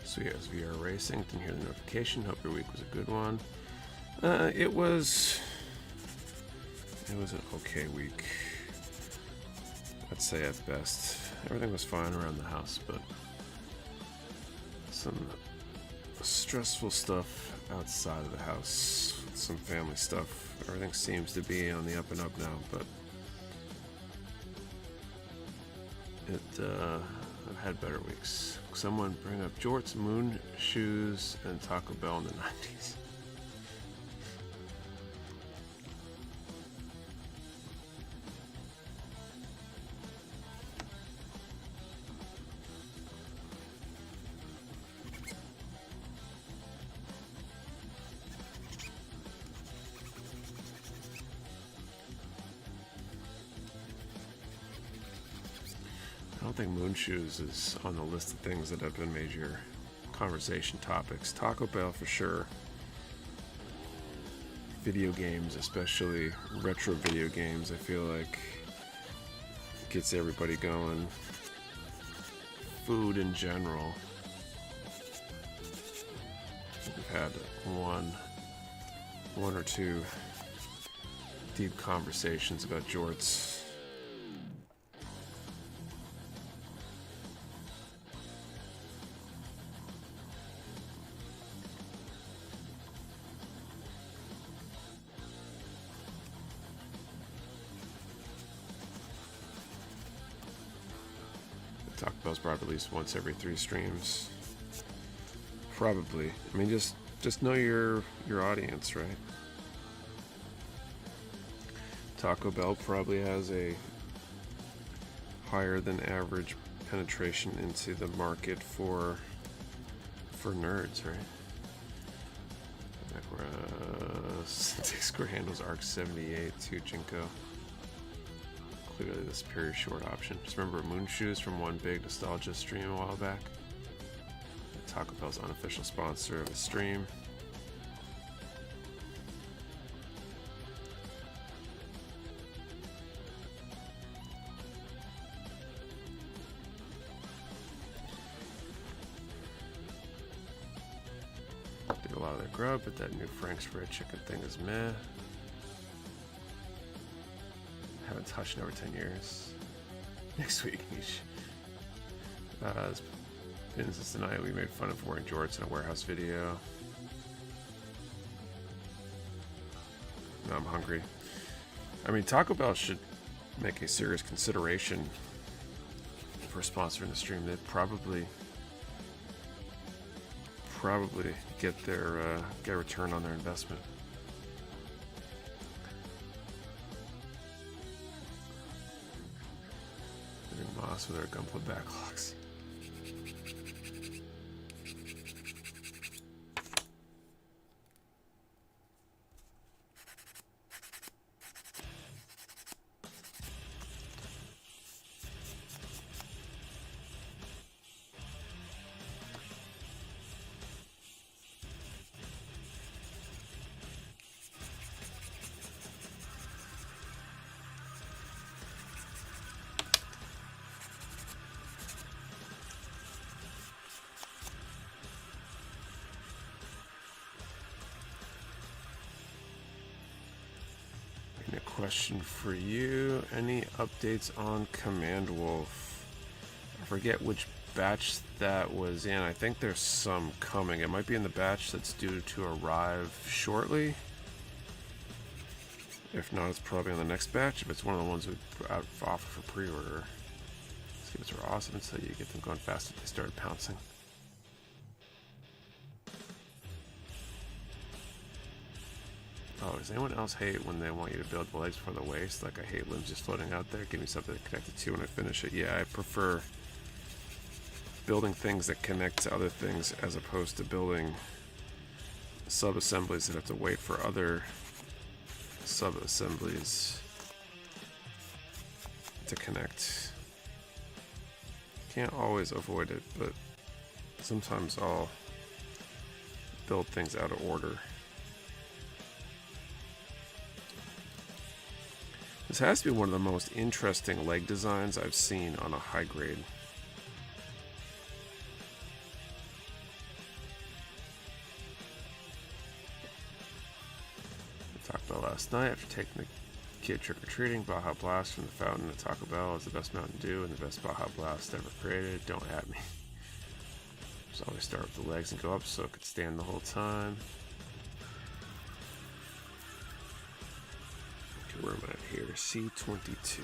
A: So yes, VR racing. Didn't hear the notification. Hope your week was a good one. It was an okay week. I'd say at best. Everything was fine around the house, but some stressful stuff outside of the house. Some family stuff. Everything seems to be on the up and up now, but I've had better weeks. Someone bring up jorts, moon shoes, and Taco Bell in the 90s. I don't think moon shoes is on the list of things that have been major conversation topics. Taco Bell for sure. Video games, especially retro video games, I feel like gets everybody going. Food in general. We've had one or two deep conversations about jorts. Taco Bell's brought at least once every 3 streams. Probably. I mean, just know your audience, right? Taco Bell probably has a higher than average penetration into the market for nerds, right? $6 was ARC 78 to Jinko. Clearly this period short option. Just remember Moon Shoes from one big nostalgia stream a while back. Taco Bell's unofficial sponsor of the stream. Did a lot of their grub, but that new Frank's Red Chicken thing is meh. Haven't touched in over 10 years. Next week, niche. It's been since the night we made fun of wearing jorts in a warehouse video. Now I'm hungry. I mean, Taco Bell should make a serious consideration for sponsoring the stream. They'd probably get a return on their investment. Moss with our Gunpla backlogs. Question for you. Any updates on Command Wolf? I forget which batch that was in. I think there's some coming. It might be in the batch that's due to arrive shortly. If not, it's probably on the next batch. If it's one of the ones we offer for pre-order. Skibits are awesome until you get them going fast if they started pouncing. Oh, does anyone else hate when they want you to build the legs before the waist? Like, I hate limbs just floating out there. Give me something to connect it to when I finish it. Yeah, I prefer building things that connect to other things as opposed to building sub-assemblies that have to wait for other sub-assemblies to connect. Can't always avoid it, but sometimes I'll build things out of order. This has to be one of the most interesting leg designs I've seen on a high grade. I talked about last night after taking the kid trick-or-treating. Baja Blast from the fountain at Taco Bell is the best Mountain Dew and the best Baja Blast ever created. Don't at me. Just always start with the legs and go up so it could stand the whole time. Where am I at here? C22.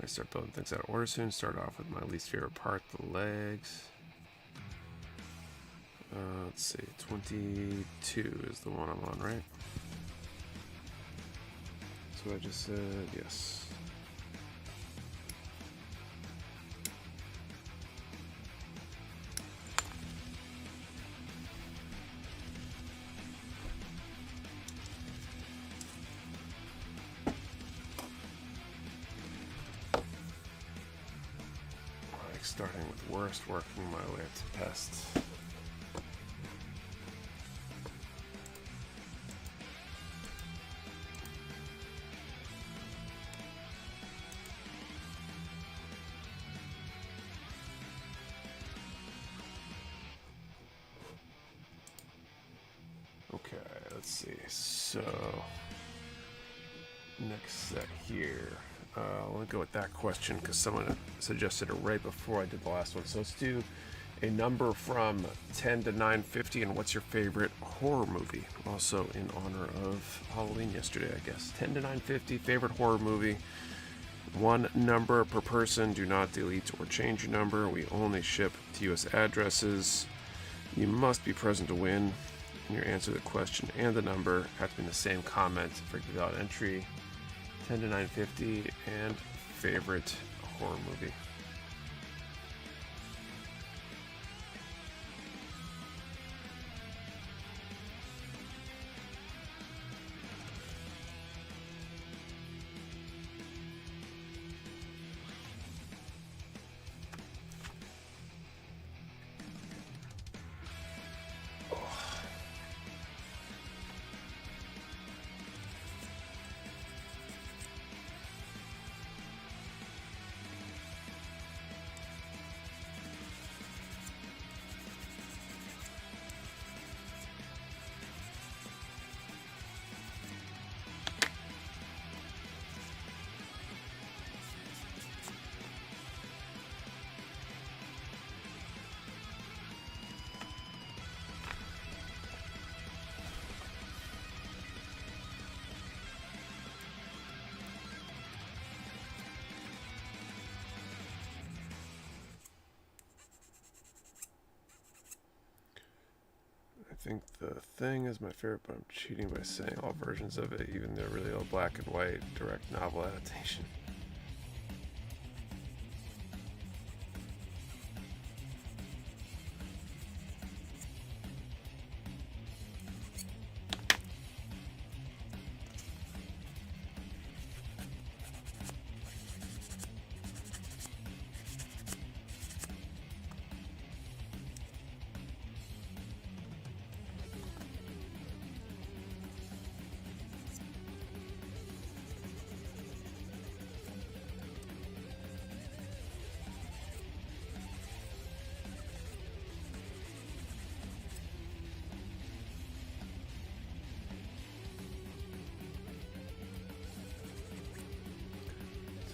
A: I start building things out of order soon. Start off with my least favorite part, the legs. Let's see, 22 is the one I'm on, right? That's what I just said, yes. Starting with worst, working my way up to best. Okay, let's see. So, next set here. Let me go with that question because someone suggested it right before I did the last one. So let's do a number from 10 to 950, and what's your favorite horror movie? Also in honor of Halloween yesterday, I guess. 10 to 950, favorite horror movie. One number per person. Do not delete or change your number. We only ship to U.S. addresses. You must be present to win. And your answer to the question and the number have to be in the same comment for a valid entry. 10 to 950 and favorite horror movie. I think The Thing is my favorite, but I'm cheating by saying all versions of it, even the really old black and white direct novel adaptation.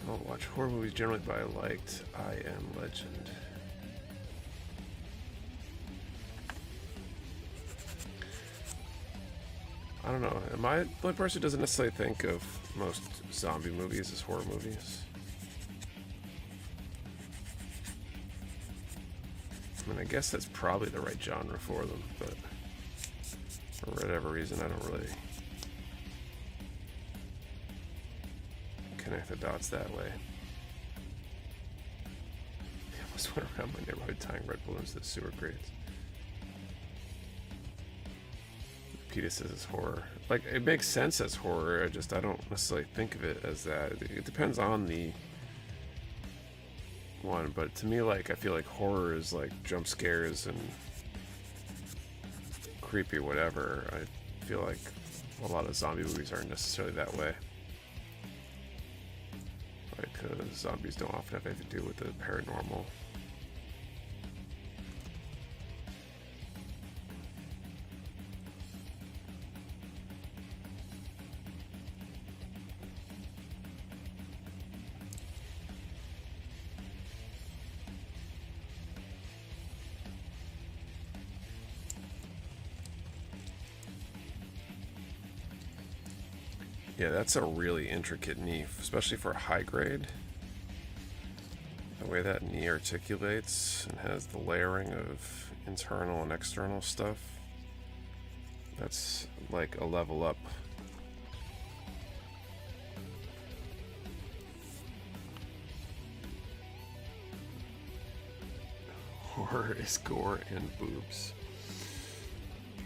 A: I don't watch horror movies generally, but I liked I Am Legend. I don't know. Am I the only person who doesn't necessarily think of most zombie movies as horror movies? I mean, I guess that's probably the right genre for them, but for whatever reason, I don't really connect the dots that way. I almost went around my neighborhood tying red balloons to the sewer grates. Peter says it's horror. Like, it makes sense as horror, I don't necessarily think of it as that. It depends on the one, but to me, like, I feel like horror is like jump scares and creepy whatever. I feel like a lot of zombie movies aren't necessarily that way. Like, zombies don't often have anything to do with the paranormal. Yeah, that's a really intricate knee, especially for a high grade. The way that knee articulates and has the layering of internal and external stuff, that's like a level up. Horror is gore and boobs.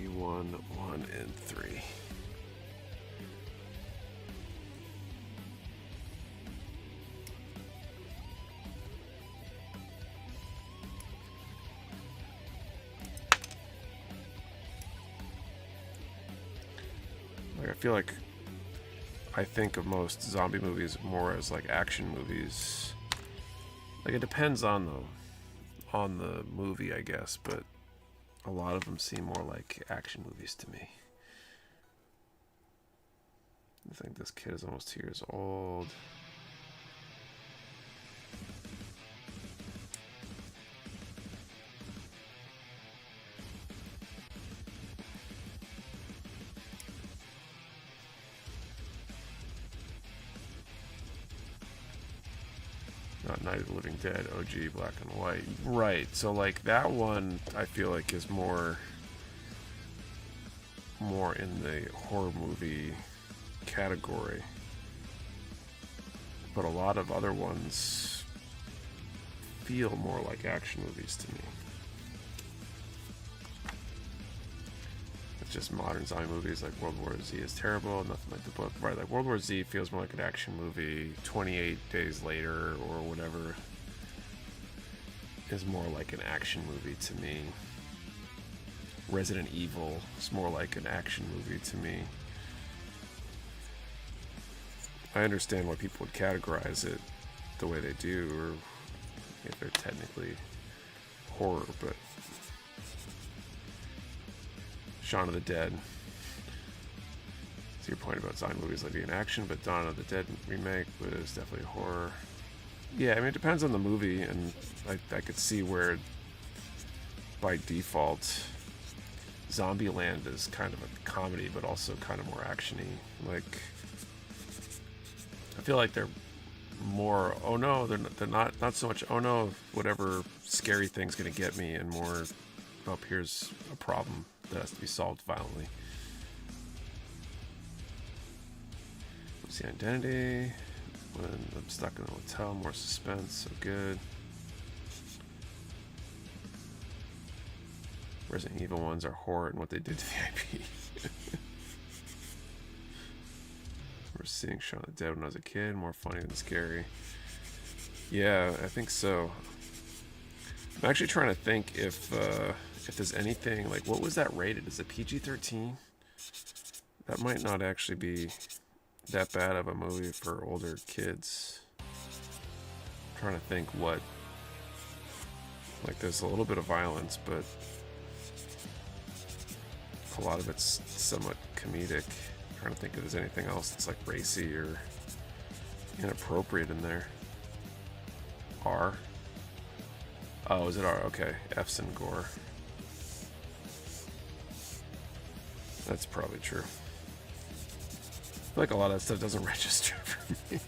A: B1, 1, and 3. I feel like I think of most zombie movies more as like action movies. Like, it depends on the movie, I guess, but a lot of them seem more like action movies to me. I think this kid is almost 2 years old. Not Night of the Living Dead, OG, black and white. Right, so like that one I feel like is more more in the horror movie category, but a lot of other ones feel more like action movies to me. It's just modern zombie movies like World War Z is terrible, nothing like the book. Right, like World War Z feels more like an action movie. 28 Days Later or whatever is more like an action movie to me. Resident Evil is more like an action movie to me. I understand why people would categorize it the way they do, or if they're technically horror, but Shaun of the Dead. To your point about zombie movies like being action, but Dawn of the Dead remake was definitely horror. Yeah, I mean, it depends on the movie, and I could see where, by default, Zombieland is kind of a comedy, but also kind of more actiony. Like, I feel like they're more, oh no, they're not so much, oh no, whatever scary thing's gonna get me, and more, oh, here's a problem that has to be solved violently. What's the identity? When I'm stuck in a hotel, more suspense, so good. Resident Evil ones are horror and what they did to the IP. We're seeing Shaun of the Dead when I was a kid, more funny than scary. Yeah, I think so. I'm actually trying to think if there's anything, like, what was that rated? Is it PG-13? That might not actually be that bad of a movie for older kids. I'm trying to think what, like, there's a little bit of violence, but a lot of it's somewhat comedic. I'm trying to think if there's anything else that's like racy or inappropriate in there. R. Oh, is it R? Okay, F's and gore. That's probably true. I feel like a lot of that stuff doesn't register for me.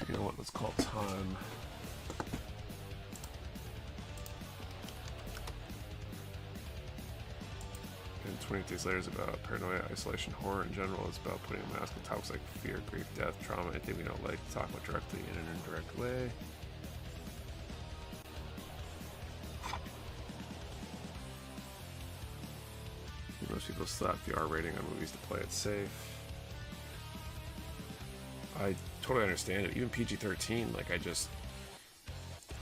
A: You know what? Let's call time. And 28 Days Later is about paranoia, isolation, horror in general. It's about putting a mask on topics like fear, grief, death, trauma, anything we don't like to talk about directly in an indirect way. Most people slap the R rating on movies to play it safe. I totally understand it. Even PG-13, like,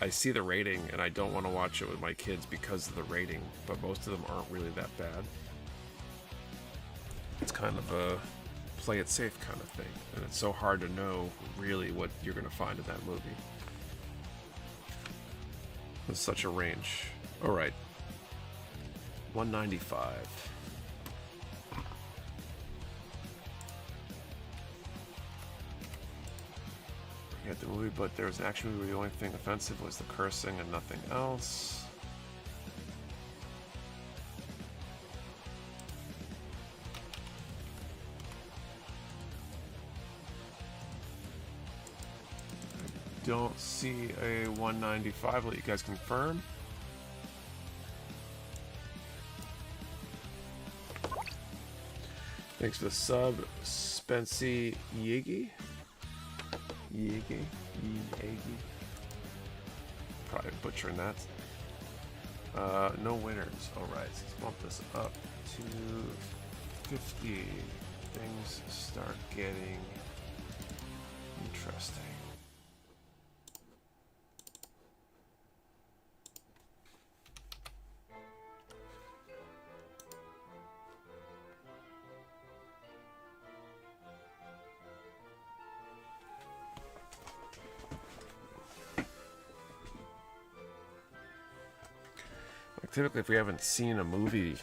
A: I see the rating and I don't want to watch it with my kids because of the rating, but most of them aren't really that bad. It's kind of a play it safe kind of thing, and it's so hard to know really what you're going to find in that movie. There's such a range. All right, 195. Forget the movie, but there was an action movie where the only thing offensive was the cursing and nothing else. Don't see a 195. Let you guys confirm. Thanks for the sub, Spency Yegi. Yegi. Probably butchering that. No winners. Alright, let's bump this up to 50. Things start getting interesting. Typically, if we haven't seen a movie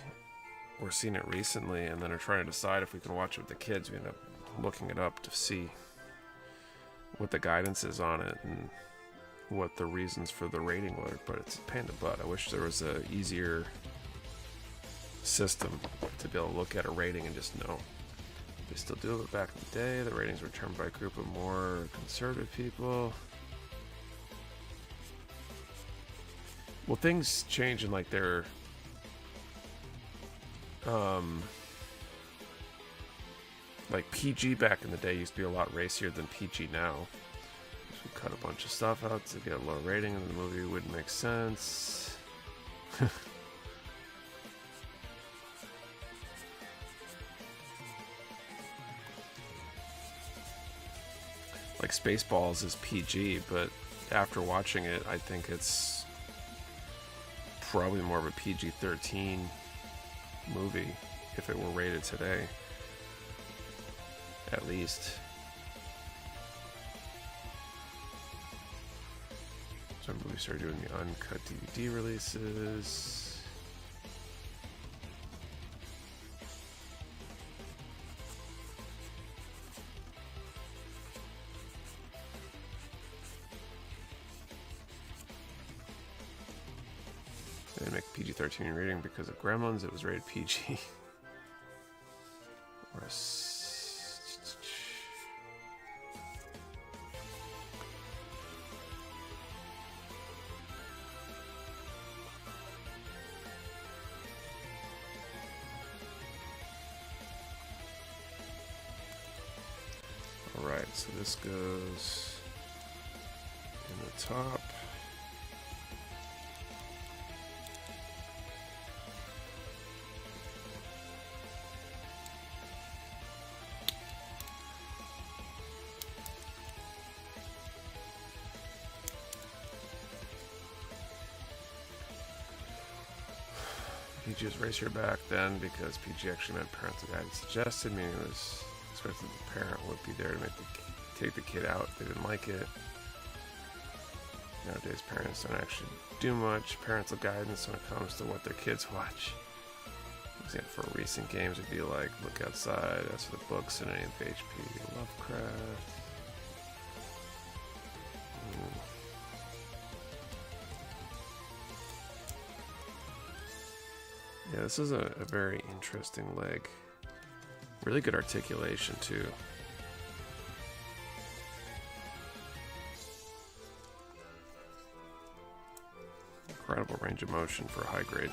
A: or seen it recently and then are trying to decide if we can watch it with the kids, we end up looking it up to see what the guidance is on it and what the reasons for the rating were. But it's a pain in the butt. I wish there was a easier system to be able to look at a rating and just know. They still do it back in the day. The ratings were determined by a group of more conservative people. Well, things change in like their like PG back in the day used to be a lot racier than PG now. So we cut a bunch of stuff out to get a low rating, and the movie wouldn't make sense. Like Spaceballs is PG, but after watching it, I think it's probably more of a PG-13 movie if it were rated today, at least. So we started doing the uncut DVD releases. They didn't make PG-13 rating because of Gremlins. It was rated PG. Alright, so this goes in the top. PG was racier back then because PG actually meant parental guidance suggested, meaning it was expected the parent would be there to take the kid out if they didn't like it. Nowadays, parents don't actually do much parental guidance when it comes to what their kids watch. For example, for recent games, it'd be like Look Outside, as for the books, and any of H.P. Lovecraft. Yeah, this is a very interesting leg. Really good articulation, too. Incredible range of motion for high grade.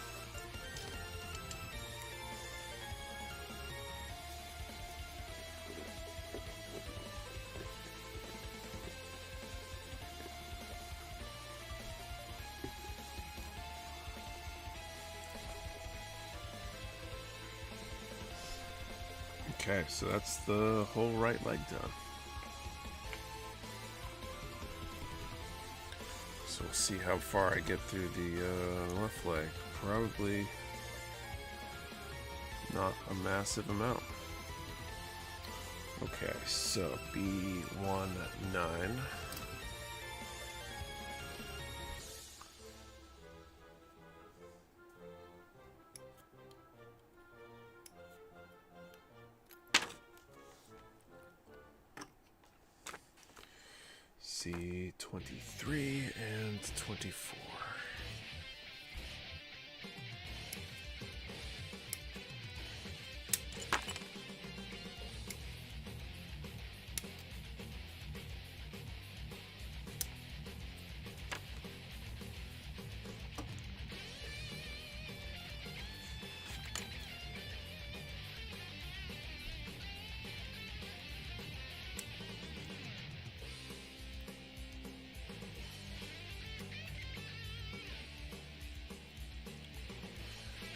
A: Okay, so that's the whole right leg done. So we'll see how far I get through the left leg. Probably not a massive amount. Okay, so B19. C23 and 24.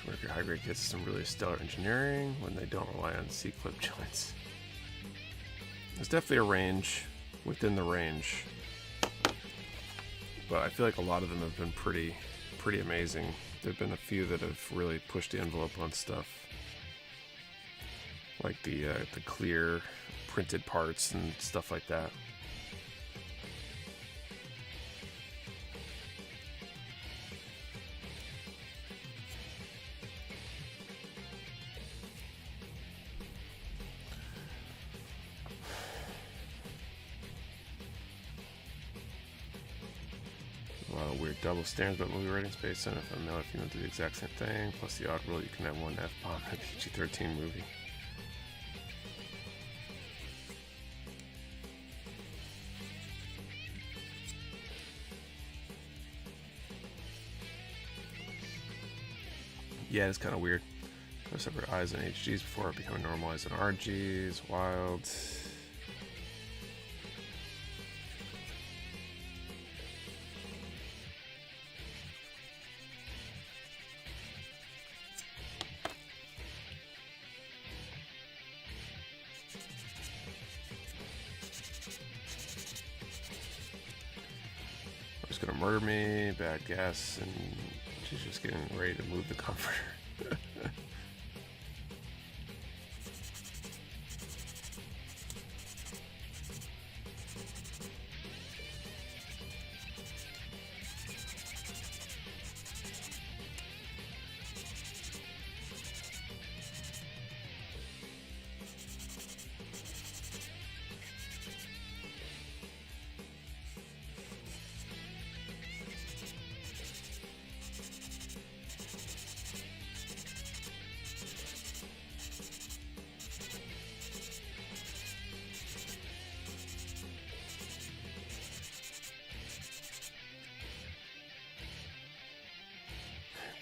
A: Work your high grade kits some really stellar engineering when they don't rely on C-clip joints. There's definitely a range within the range, but I feel like a lot of them have been pretty amazing. There have been a few that have really pushed the envelope on stuff, like the clear printed parts and stuff like that. A lot of weird double standards about movie ratings based on if a male or female do the exact same thing, plus the odd rule you can have one F-bomb in a PG-13 movie. Yeah, it's kind of weird. Go separate eyes and HGs before becoming normalized in RGs. Wild. She's gonna murder me. Bad guess, and she's just getting ready to move the comforter.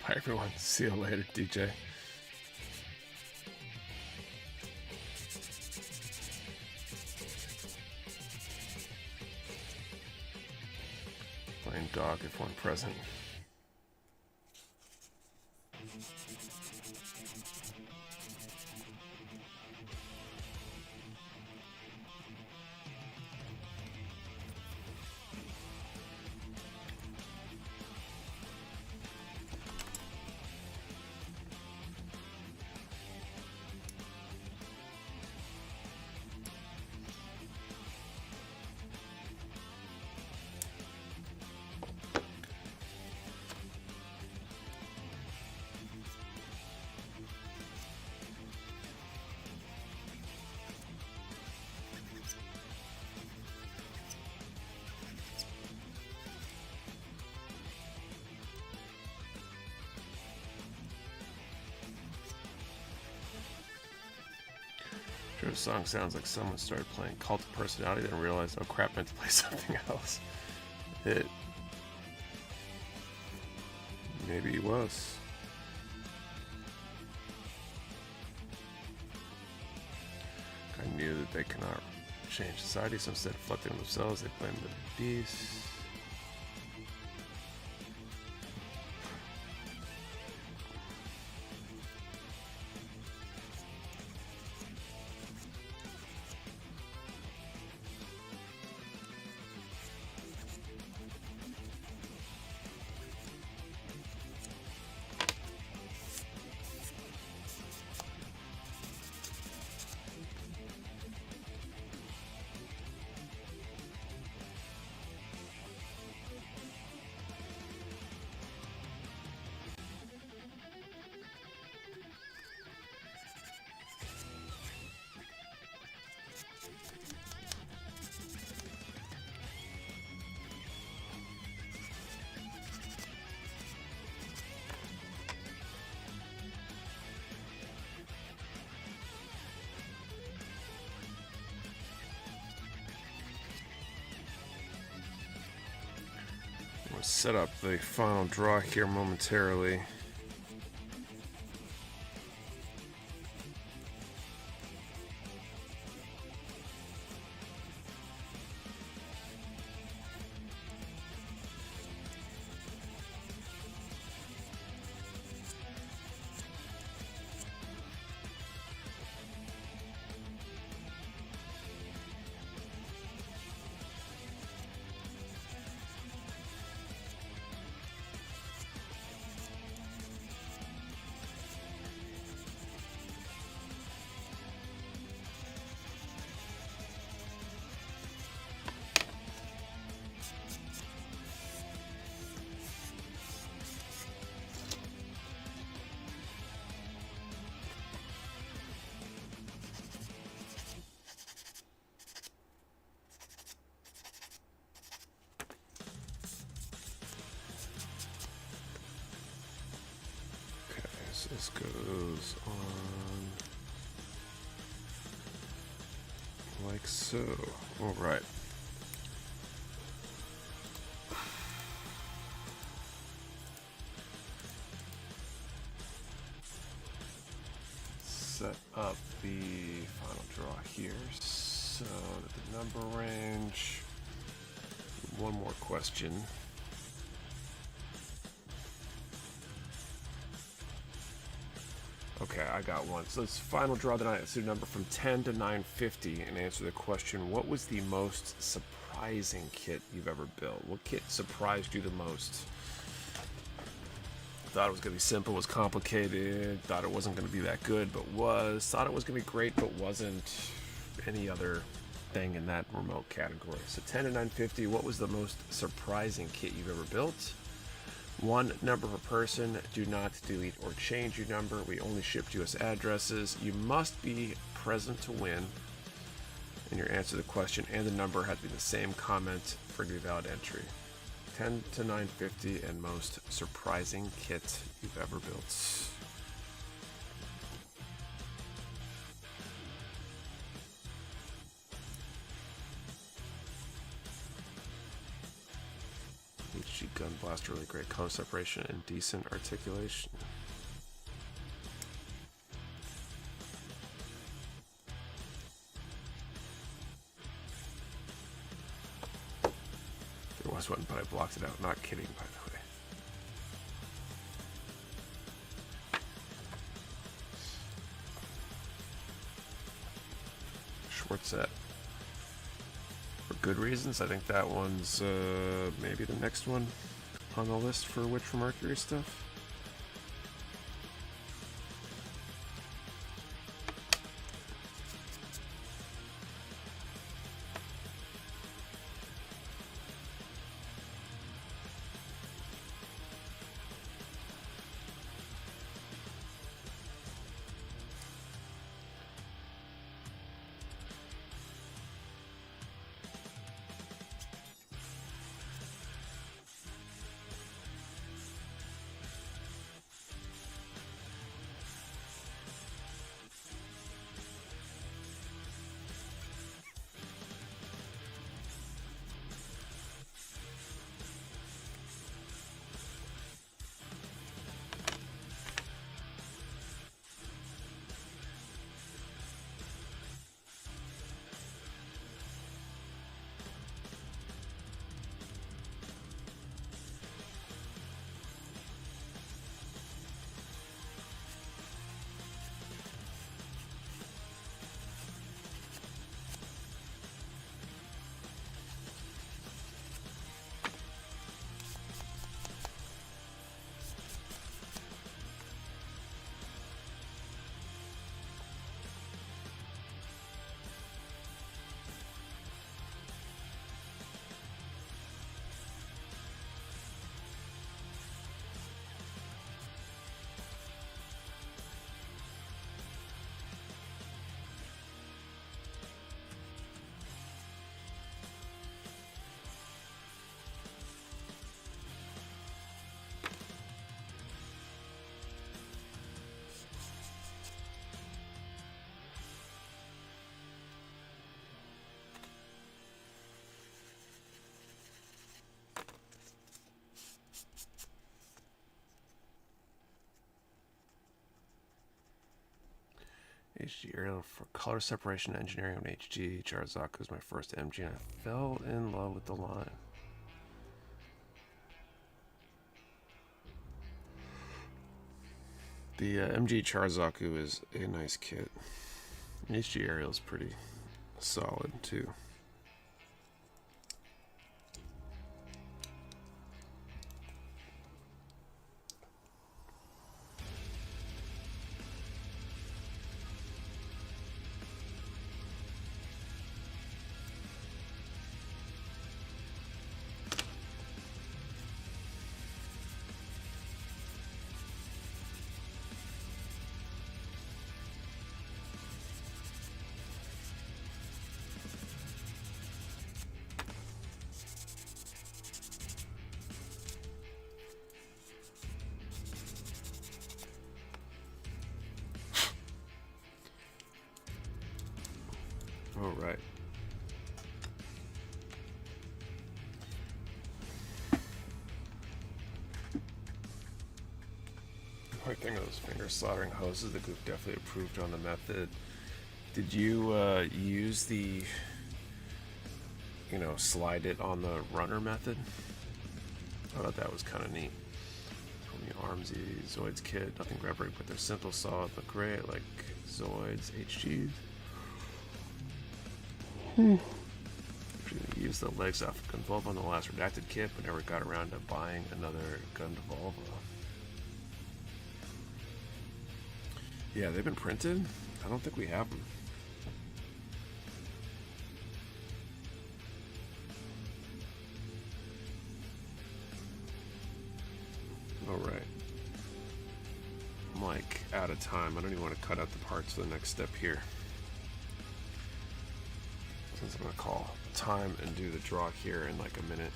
A: Bye everyone. See you later, DJ. Playing dog if one present. Sure, the song sounds like someone started playing Cult of Personality, then realized, oh crap, meant to play something else. Maybe he was. I knew that they cannot change society, so instead of reflecting on themselves, they blame the beast. We'll set up the final draw here momentarily. This goes on like so. All right. Set up the final draw here so that the number range. One more question. Okay, I got one. So this final draw tonight, let's do a number from 10 to 950 and answer the question, what was the most surprising kit you've ever built? What kit surprised you the most? Thought it was going to be simple, was complicated, thought it wasn't going to be that good, but was, thought it was going to be great, but wasn't any other thing in that remote category. So 10 to 950, what was the most surprising kit you've ever built? One number per person. Do not delete or change your number. We only ship US addresses. You must be present to win. And your answer to the question and the number has to be the same comment for a valid entry. 10 to 950 and most surprising kit you've ever built. HG gun blast, really great color separation and decent articulation. There was one, but I blocked it out. Not kidding, by the way. Schwartzette. For good reasons. I think that one's maybe the next one on the list for Witch for Mercury stuff. HG aerial for color separation engineering on HG. Charazaku was my first MG and I fell in love with the line. The MG Charazaku is a nice kit. HG aerial is pretty solid too. All right. Quick thing of those finger soldering hoses, the group definitely approved on the method. Did you use the, slide it on the runner method? I thought that was kind of neat. From the Armsy Zoids kit, nothing groundbreaking, but they're simple, solid, but great, like Zoids HGs. Used the legs off Gun Volvo on the last redacted kit, but never got around to buying another Gun Volvo. Yeah, they've been printed. I don't think we have them. Alright. I'm like out of time. I don't even want to cut out the parts for the next step here. Since I'm going to call time and do the draw here in like a minute.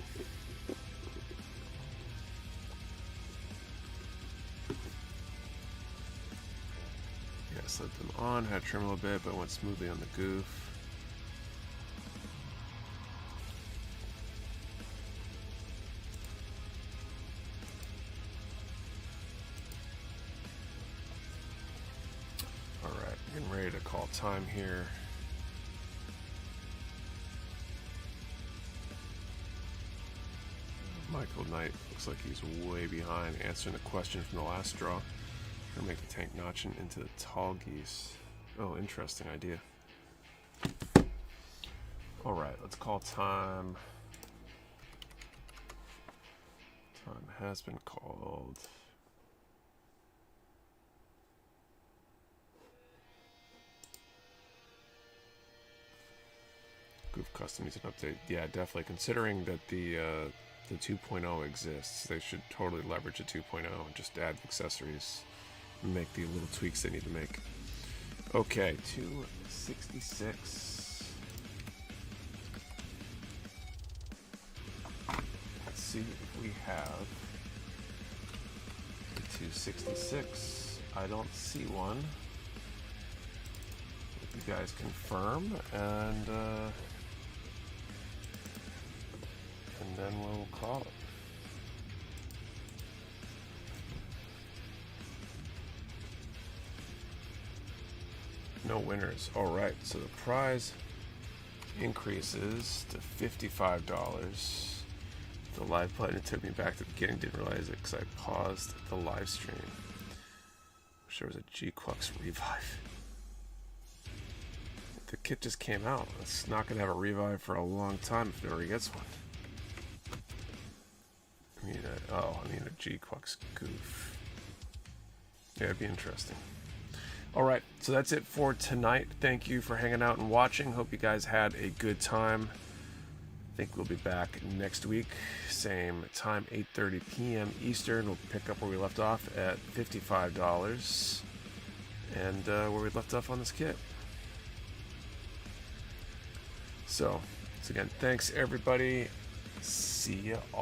A: Yeah, set them on, had to trim a little bit, but went smoothly on the goof. Alright, getting ready to call time here. Michael Knight looks like he's way behind answering the question from the last draw. Gonna make the tank notching into the tall geese. Oh, interesting idea. Alright, let's call time. Time has been called. Goof Custom needs an update. Yeah, definitely. Considering that the 2.0 exists, they should totally leverage the 2.0 and just add accessories and make the little tweaks they need to make. Okay, 266. Let's see if we have the 266. I don't see one. If you guys confirm, and then we'll call it. No winners. Alright, so the prize increases to $55. The live button took me back to the beginning, didn't realize it because I paused the live stream. Wish there was a G-Quux revive. The kit just came out. It's not going to have a revive for a long time if nobody gets one. I mean a G-Quux goof. Yeah, it'd be interesting. Alright, so that's it for tonight. Thank you for hanging out and watching. Hope you guys had a good time. I think we'll be back next week. Same time, 8:30 p.m. Eastern. We'll pick up where we left off at $55. And where we left off on this kit. So, once again, thanks everybody. See ya all.